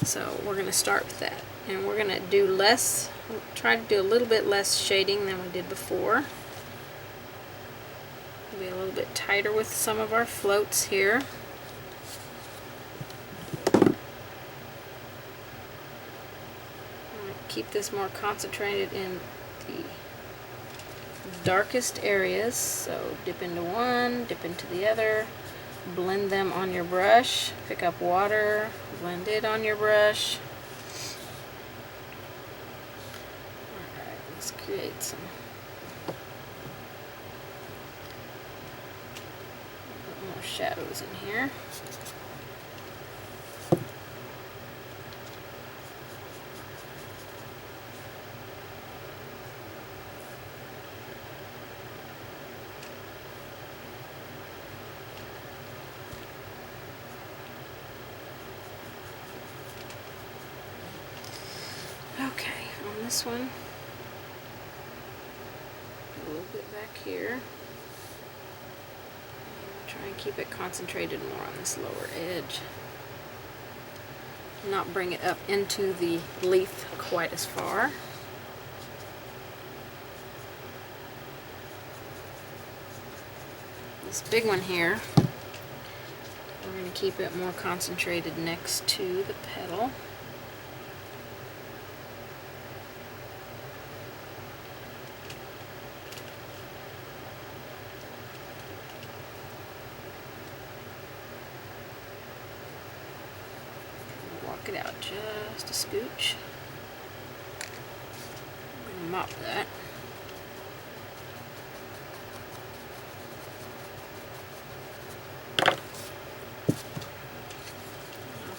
So we're going to start with that. And we're going to do less, try to do a little bit less shading than we did before. Be a little bit tighter with some of our floats here. Keep this more concentrated in the darkest areas. So dip into one, dip into the other. Blend them on your brush, pick up water, blend it on your brush. Alright, let's create some more shadows in here. Okay, on this one, a little bit back here. Try and keep it concentrated more on this lower edge. Not bring it up into the leaf quite as far. This big one here, we're going to keep it more concentrated next to the petal. Walk it out just a scooch. I'm going to mop that.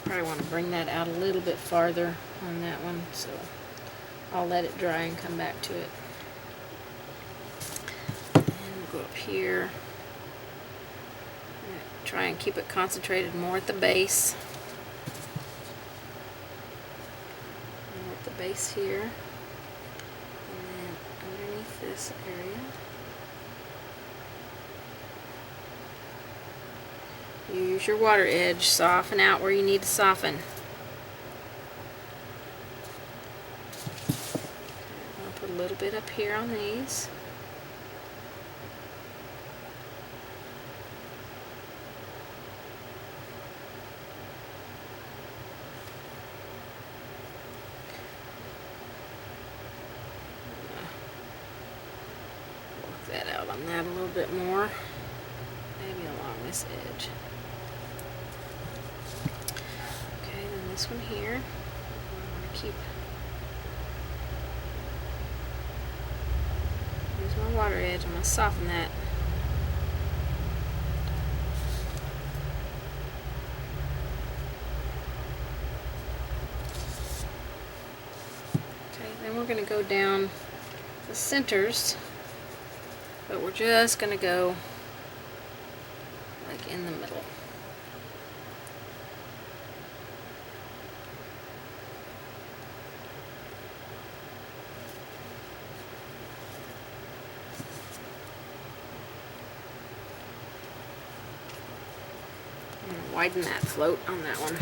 Probably want to bring that out a little bit farther on that one, so I'll let it dry and come back to it. And we'll go up here. Try and keep it concentrated more at the base. More at the base here. And then underneath this area. Use your water edge, soften out where you need to soften. I'll put a little bit up here on these. Work that out on that a little bit more. Maybe along this edge. This one here, I'm going to use my water edge. I'm going to soften that. Okay, then we're going to go down the centers, but we're just going to go like in the middle. Widen that float on that one.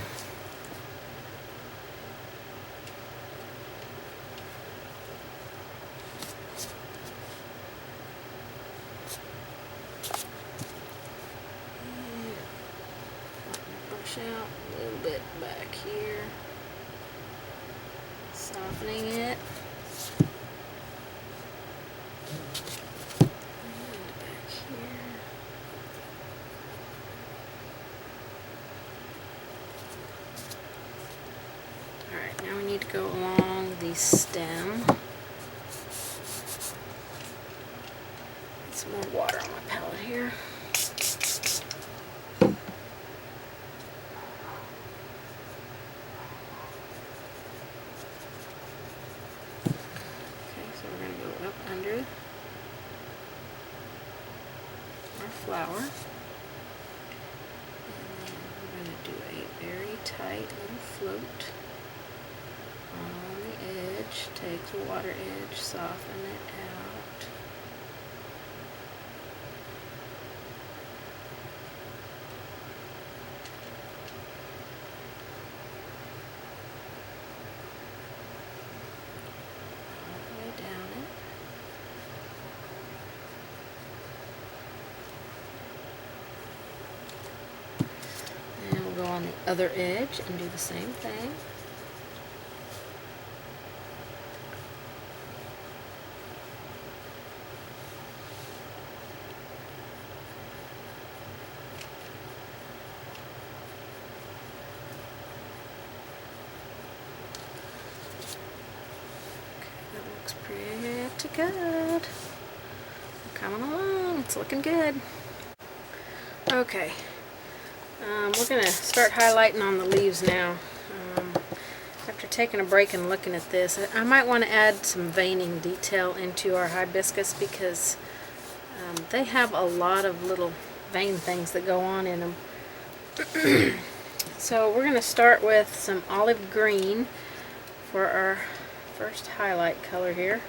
Brush out a little bit back here, softening it. Now we need to go along the stem. Get some more water on my palette here. Okay, so we're going to go up under our flower. And then we're going to do a very tight little float on the edge. Take the water edge, soften it out. All the way down it. And we'll go on the other edge and do the same thing. Pretty good. Coming along. It's looking good. Okay. We're going to start highlighting on the leaves now. After taking a break and looking at this, I might want to add some veining detail into our hibiscus because they have a lot of little vein things that go on in them. So we're going to start with some olive green for our first highlight color here.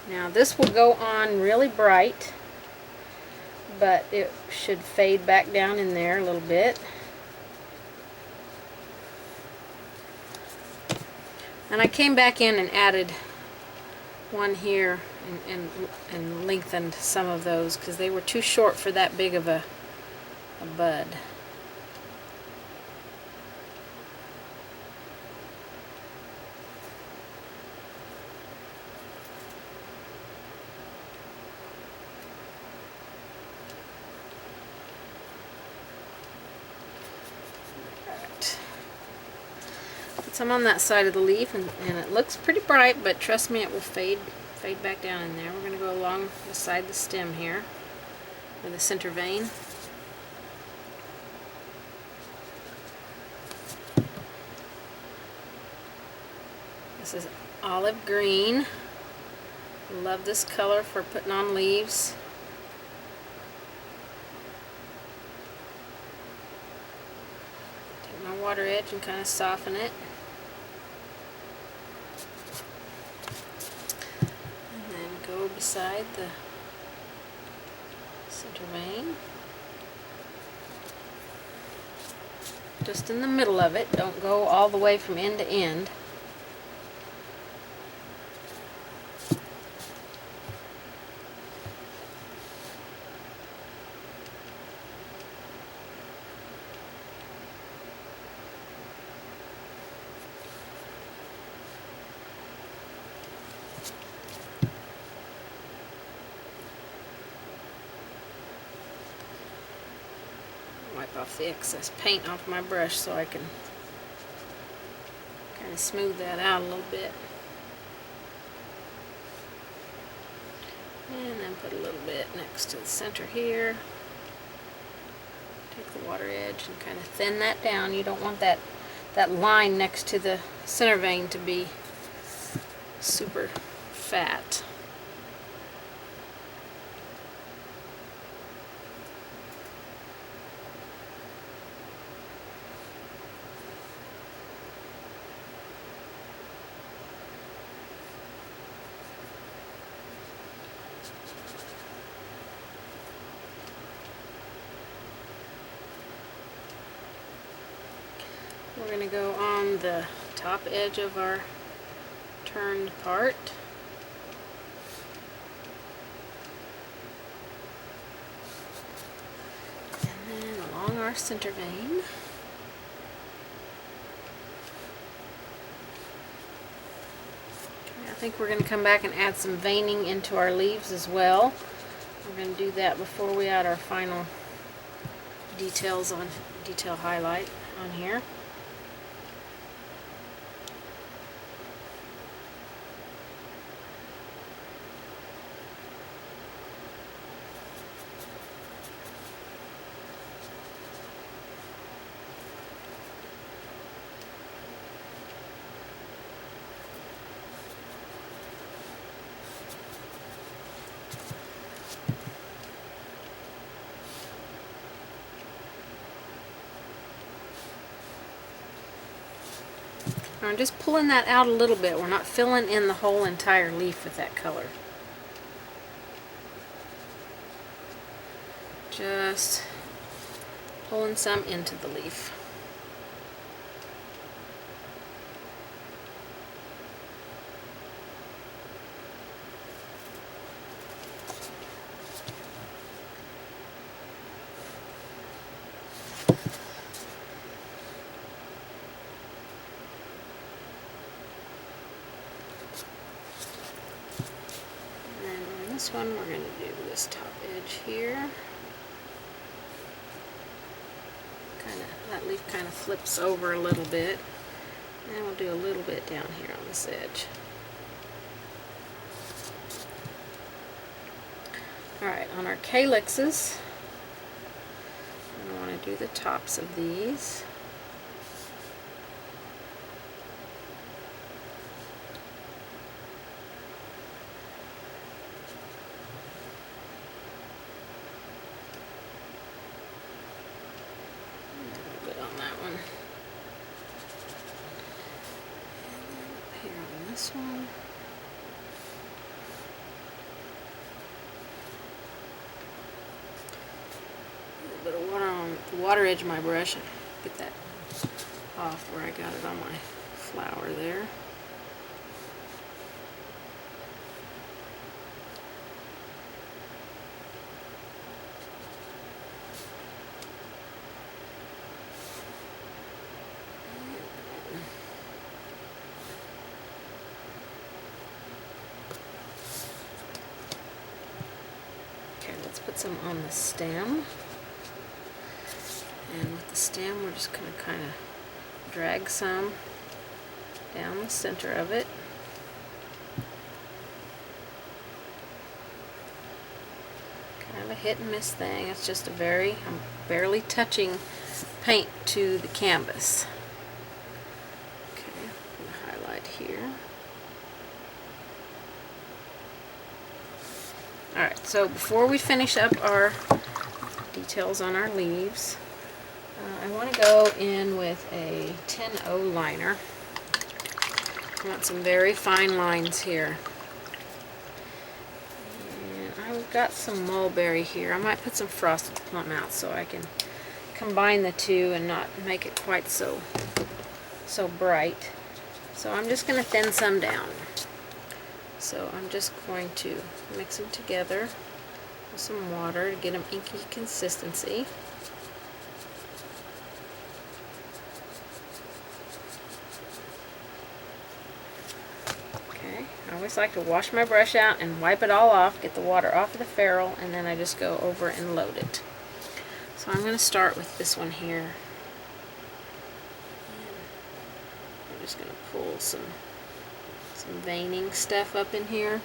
Now this will go on really bright, but it should fade back down in there a little bit. And I came back in and added one here and lengthened some of those because they were too short for that big of a bud. Put some on that side of the leaf, and it looks pretty bright, but trust me, it will fade back down in there. We're going to go along beside the stem here with the center vein. This is olive green. Love this color for putting on leaves. Take my water edge and kind of soften it. Go beside the center vein, just in the middle of it. Don't go all the way from end to end. Wipe off the excess paint off my brush so I can kind of smooth that out a little bit. And then put a little bit next to the center here. Take the water edge and kind of thin that down. You don't want that line next to the center vein to be super fat. We're going to go on the top edge of our turned part. And then along our center vein. Okay, I think we're going to come back and add some veining into our leaves as well. We're going to do that before we add our final detail highlight on here. I'm just pulling that out a little bit. We're not filling in the whole entire leaf with that color. Just pulling some into the leaf. This one we're going to do this top edge here. That leaf kind of flips over a little bit, and we'll do a little bit down here on this edge. Alright, on our calyxes, I want to do the tops of these. This one. A little bit of water on the water edge of my brush. Get that off where I got it on my flower there. some on the stem. And with the stem, we're just going to kind of drag some down the center of it. Kind of a hit and miss thing. It's just I'm barely touching paint to the canvas. Okay, I'm going to highlight here. Alright, so before we finish up our details on our leaves, I want to go in with a 10-0 liner. I want some very fine lines here. And I've got some mulberry here. I might put some frosted plum out so I can combine the two and not make it quite so bright. So I'm just going to thin some down. So I'm just going to mix them together with some water to get them inky consistency. Okay, I always like to wash my brush out and wipe it all off, get the water off of the ferrule, and then I just go over and load it. So I'm going to start with this one here. I'm just going to pull some veining stuff up in here.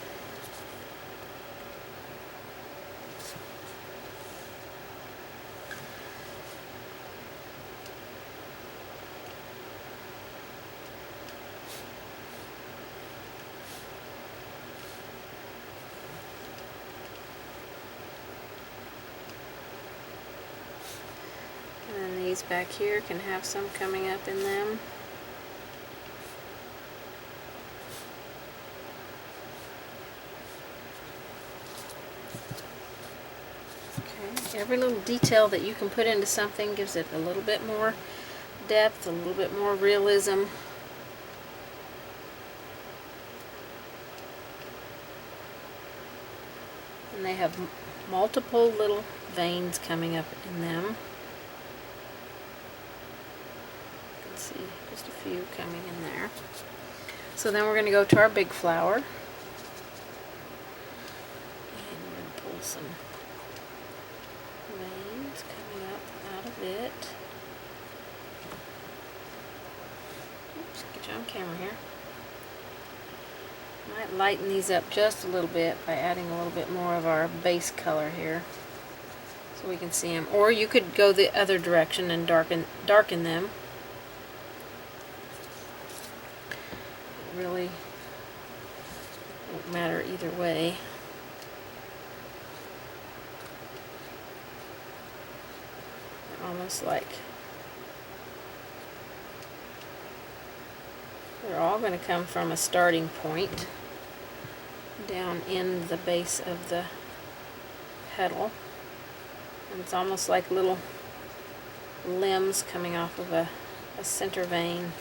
And then these back here can have some coming up in them. Every little detail that you can put into something gives it a little bit more depth, a little bit more realism. And they have multiple little veins coming up in them. You can see just a few coming in there. So then we're going to go to our big flower. And we're going to pull some veins coming up out of it. Oops, get you on camera here. Might lighten these up just a little bit by adding a little bit more of our base color here so we can see them. Or you could go the other direction and darken them. It really won't matter either way. Almost like they're all going to come from a starting point down in the base of the petal, and it's almost like little limbs coming off of a center vein.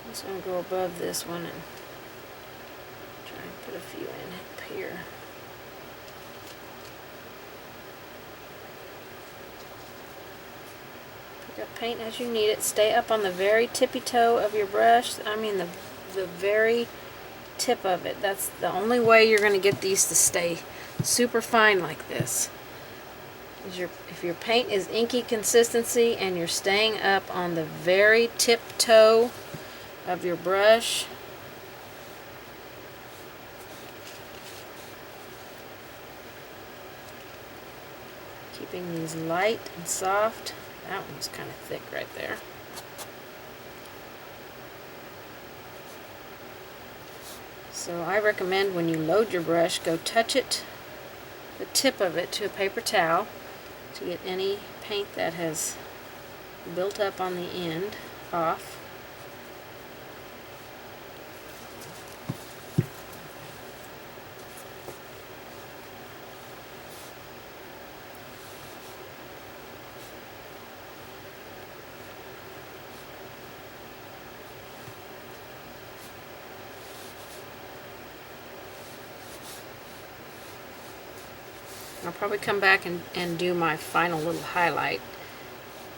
I'm just going to go above this one and try and put a few in up here. Pick up paint as you need it. Stay up on the very tippy toe of your brush. I mean the very tip of it. That's the only way you're going to get these to stay super fine like this. If your paint is inky consistency and you're staying up on the very tip toe of your brush, keeping these light and soft. That one's kind of thick right there. So I recommend when you load your brush, go touch it, the tip of it, to a paper towel to get any paint that has built up on the end off. I'll probably come back and do my final little highlight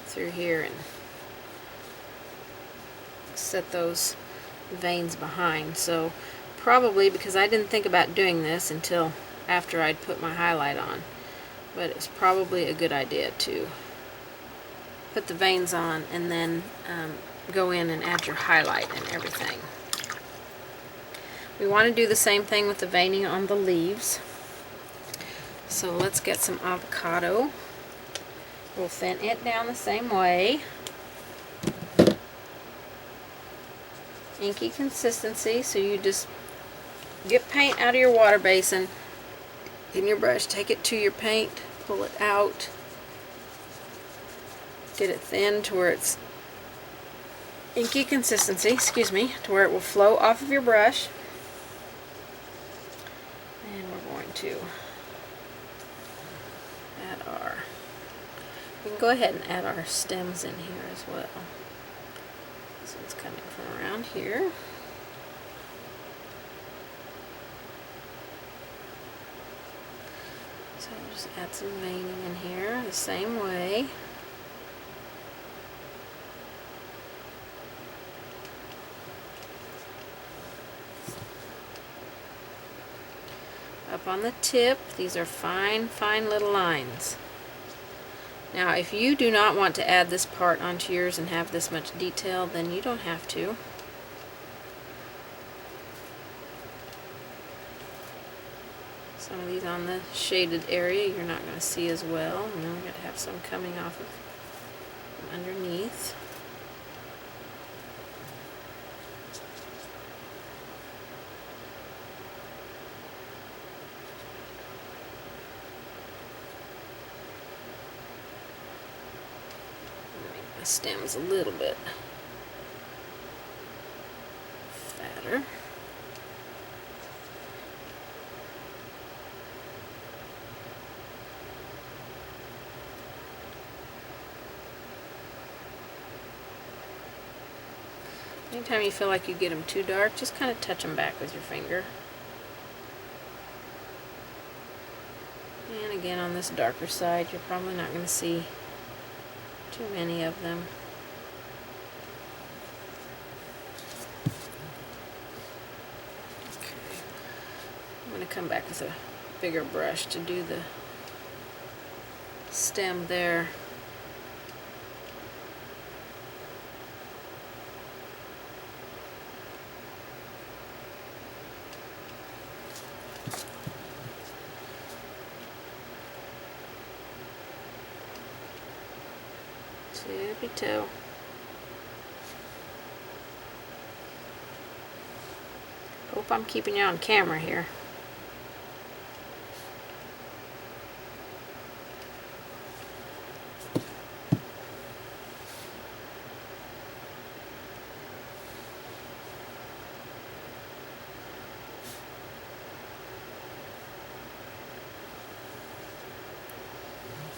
through here and set those veins behind. So probably, because I didn't think about doing this until after I'd put my highlight on, but it's probably a good idea to put the veins on and then go in and add your highlight and everything. We want to do the same thing with the veining on the leaves. So let's get some avocado. We'll thin it down the same way. Inky consistency, so you just get paint out of your water basin in your brush, take it to your paint, pull it out, get it thin to where it's inky consistency, excuse me, to where it will flow off of your brush. And we're going to add our, we can go ahead and add our stems in here as well. This one's coming from around here. So just add some veining in here the same way. Up on the tip, these are fine, fine little lines. Now, if you do not want to add this part onto yours and have this much detail, then you don't have to. Some of these on the shaded area you're not going to see as well, and then we're going to have some coming off of from underneath. Make my stems a little bit fatter. Anytime you feel like you get them too dark, just kind of touch them back with your finger. And again, on this darker side, you're probably not going to see too many of them. Okay. I'm going to come back with a bigger brush to do the stem there. Tippy toe. Hope I'm keeping you on camera here.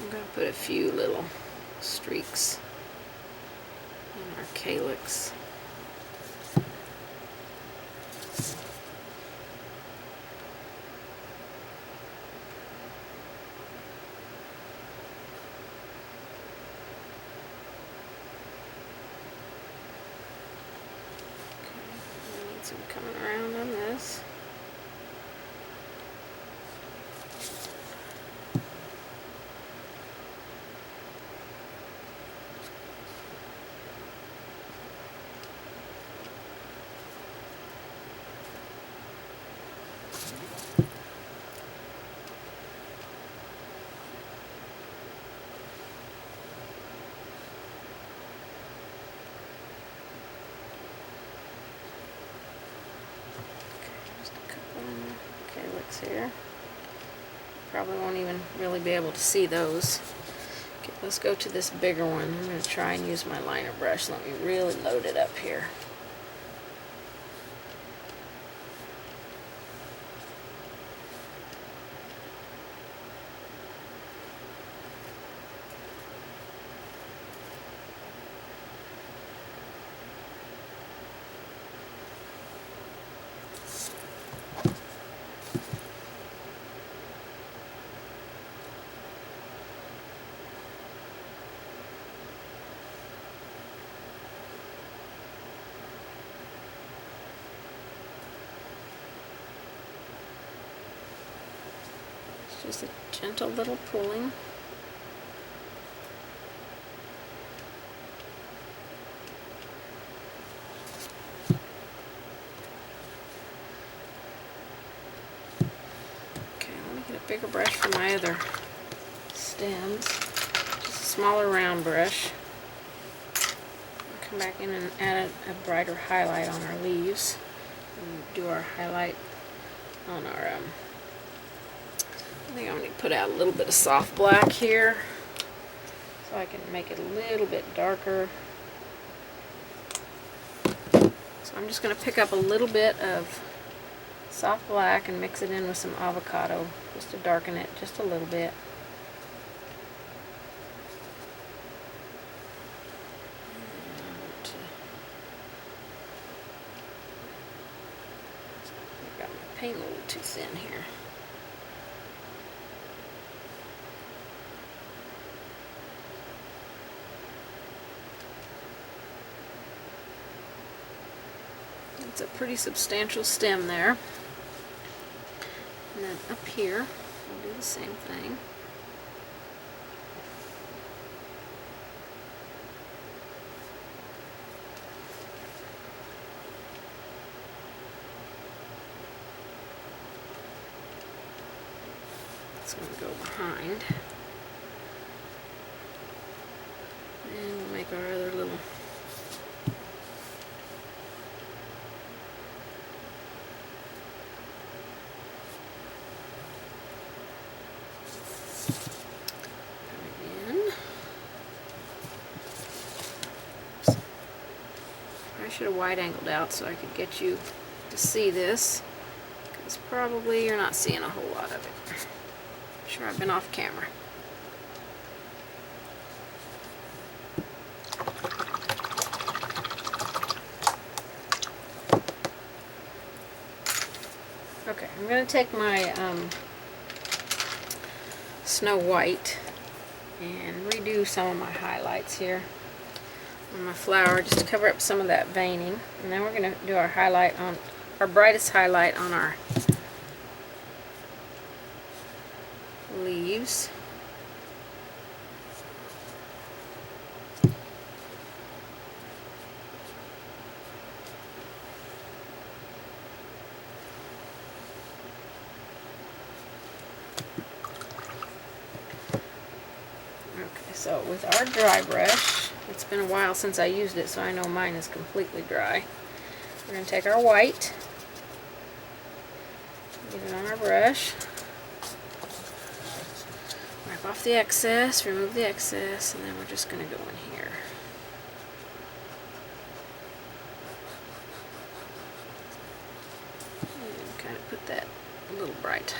I'm going to put a few little streaks in our calyx. Okay, I need some coming around on this. Here. Probably won't even really be able to see those. Okay, let's go to this bigger one. I'm going to try and use my liner brush. Let me really load it up here. Just a gentle little pulling. Okay, let me get a bigger brush for my other stems. Just a smaller round brush. I'll come back in and add a brighter highlight on our leaves. And do our highlight on our, I think I'm going to put out a little bit of soft black here so I can make it a little bit darker. So I'm just going to pick up a little bit of soft black and mix it in with some avocado just to darken it just a little bit. I got my paint a little too thin here. It's a pretty substantial stem there. And then up here, we'll do the same thing. It's going to go behind. And we'll make our other little should have wide angled out so I could get you to see this, because probably you're not seeing a whole lot of it. I'm sure I've been off camera. Okay, I'm going to take my Snow White and redo some of my highlights here on my flower, just to cover up some of that veining. And then we're going to do our highlight on our brightest highlight on our leaves. Okay, so with our dry brush, it's been a while since I used it, so I know mine is completely dry. We're going to take our white, get it on our brush, wipe off the excess, remove the excess, and then we're just going to go in here. And kind of put that a little bright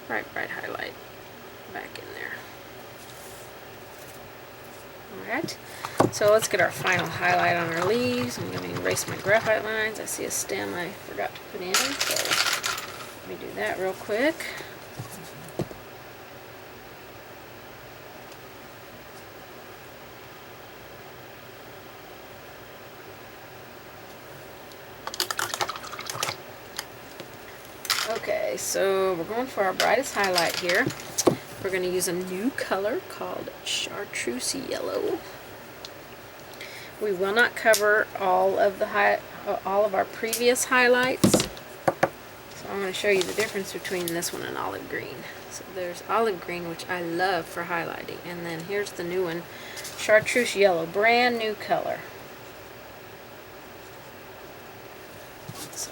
highlight back in there. Alright, so let's get our final highlight on our leaves. I'm going to erase my graphite lines. I see a stem I forgot to put in, so let me do that real quick. Okay, so we're going for our brightest highlight here. We're going to use a new color called Chartreuse Yellow. We will not cover all of our previous highlights. So I'm going to show you the difference between this one and olive green. So there's olive green, which I love for highlighting, and then here's the new one, Chartreuse Yellow, brand new color. So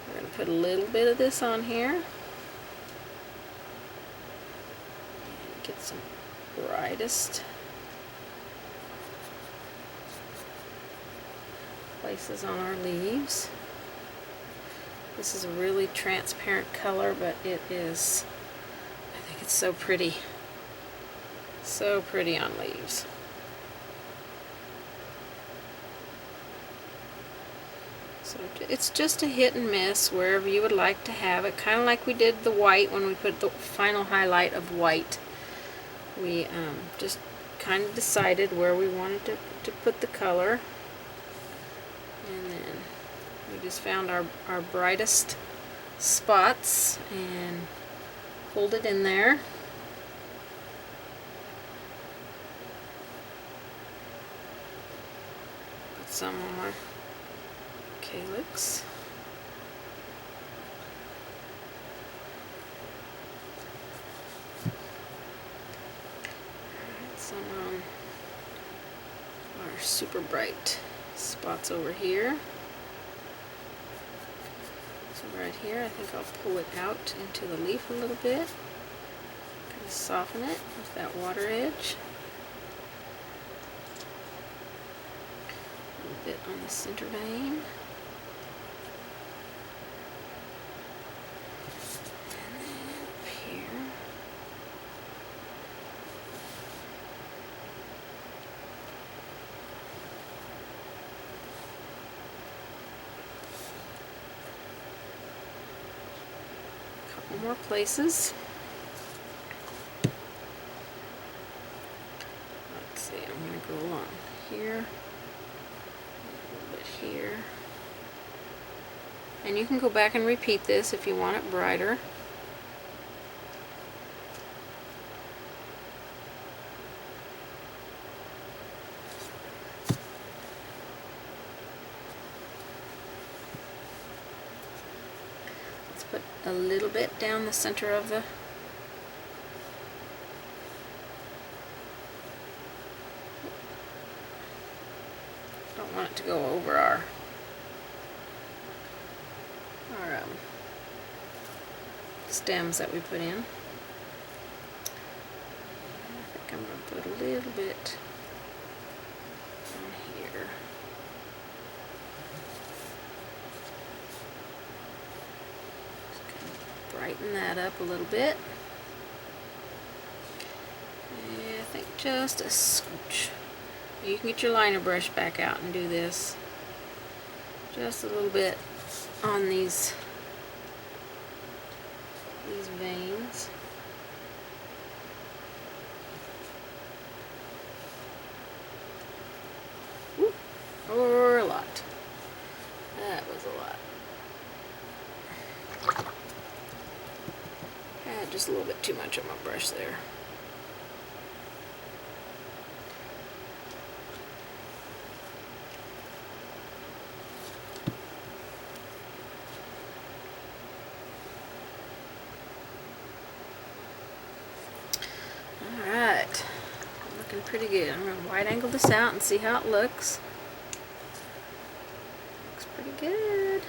we're going to put a little bit of this on here. Get some brightest places on our leaves. This is a really transparent color, but it is, I think it's so pretty. So pretty on leaves. So it's just a hit and miss wherever you would like to have it, kind of like we did the white when we put the final highlight of white. We just kind of decided where we wanted to put the color, and then we just found our brightest spots and hold it in there. Put some on my calyx. Some on our super bright spots over here. So right here, I think I'll pull it out into the leaf a little bit. Kind of soften it with that water edge. A little bit on the center vein. And then up here. More places. Let's see, I'm going to go along here, a little bit here. And you can go back and repeat this if you want it brighter. Put a little bit down the center of the don't want it to go over our stems that we put in. I think I'm going to put a little bit on here. Brighten that up a little bit. Yeah, I think just a scooch. You can get your liner brush back out and do this. Just a little bit on these veins. Woo, or a lot. That was a lot. Had just a little bit too much on my brush there. Alright, looking pretty good. I'm going to wide angle this out and see how it looks. Looks pretty good.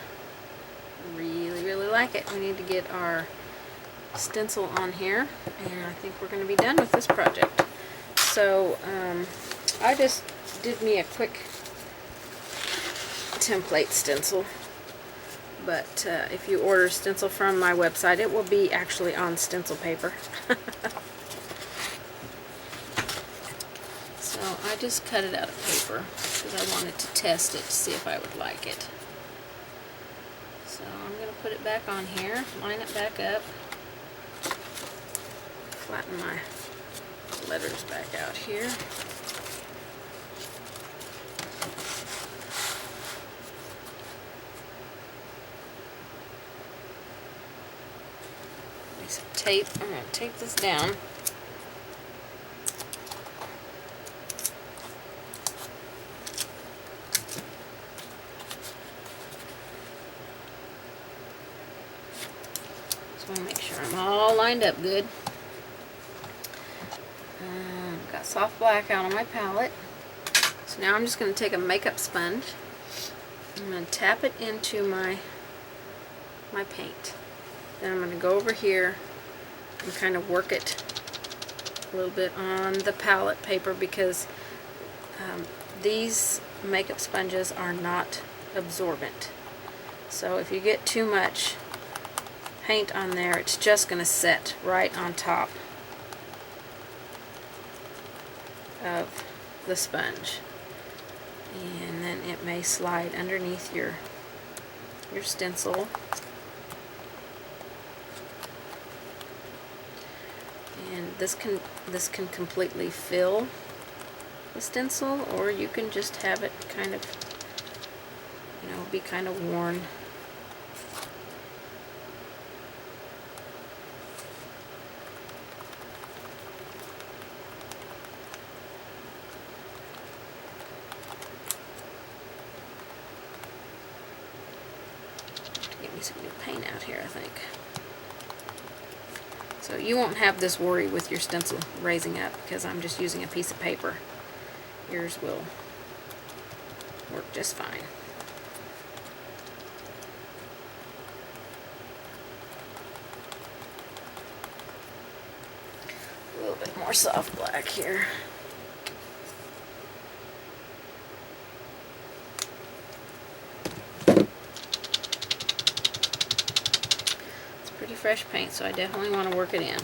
Really, really like it. We need to get our stencil on here, and I think we're going to be done with this project. So I just did me a quick template stencil, but if you order stencil from my website, it will be actually on stencil paper. So I just cut it out of paper because I wanted to test it to see if I would like it. So I'm going to put it back on here, line it back up, flatten my letters back out here. Some tape. I'm going to tape this down. Just want to make sure I'm all lined up good. Got soft black out on my palette. So now I'm just going to take a makeup sponge. I'm going to tap it into my paint. Then I'm going to go over here and kind of work it a little bit on the palette paper because these makeup sponges are not absorbent. So if you get too much paint on there, it's just going to set right on top of the sponge. And then it may slide underneath your stencil. And this can completely fill the stencil, or you can just have it kind of, be kind of worn. Get me some new paint out here, I think. So you won't have this worry with your stencil raising up because I'm just using a piece of paper. Yours will work just fine. A little bit more soft black here. It's pretty fresh paint, so I definitely want to work it in.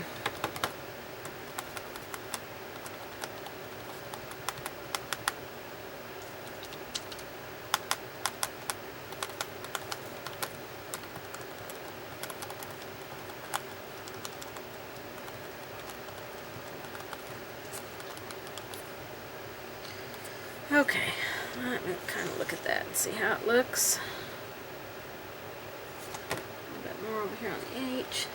Okay, let me kind of look at that and see how it looks. A little bit more over here on the H.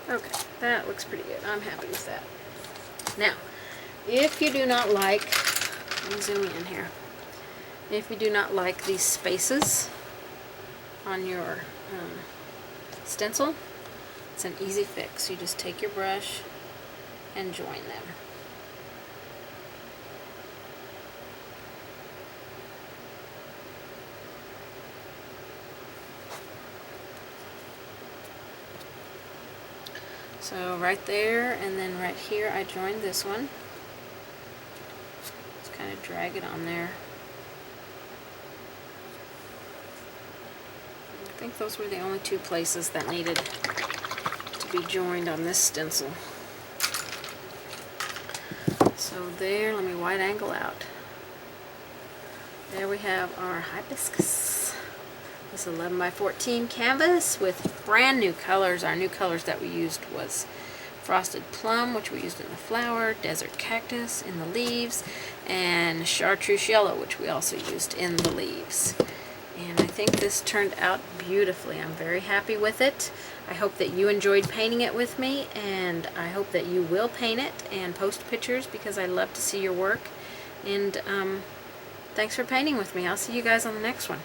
Okay, that looks pretty good. I'm happy with that. Now, if you do not like, let me zoom in here. If you do not like these spaces on your stencil, it's an easy fix. You just take your brush and join them. So right there, and then right here I joined this one. Just kind of drag it on there. I think those were the only two places that needed to be joined on this stencil. So there, let me wide angle out. There we have our hibiscus. This 11 by 14 canvas with brand new colors. Our new colors that we used was frosted plum, which we used in the flower, desert cactus in the leaves, and chartreuse yellow, which we also used in the leaves. And I think this turned out beautifully. I'm very happy with it. I hope that you enjoyed painting it with me, and I hope that you will paint it and post pictures because I love to see your work. And thanks for painting with me. I'll see you guys on the next one.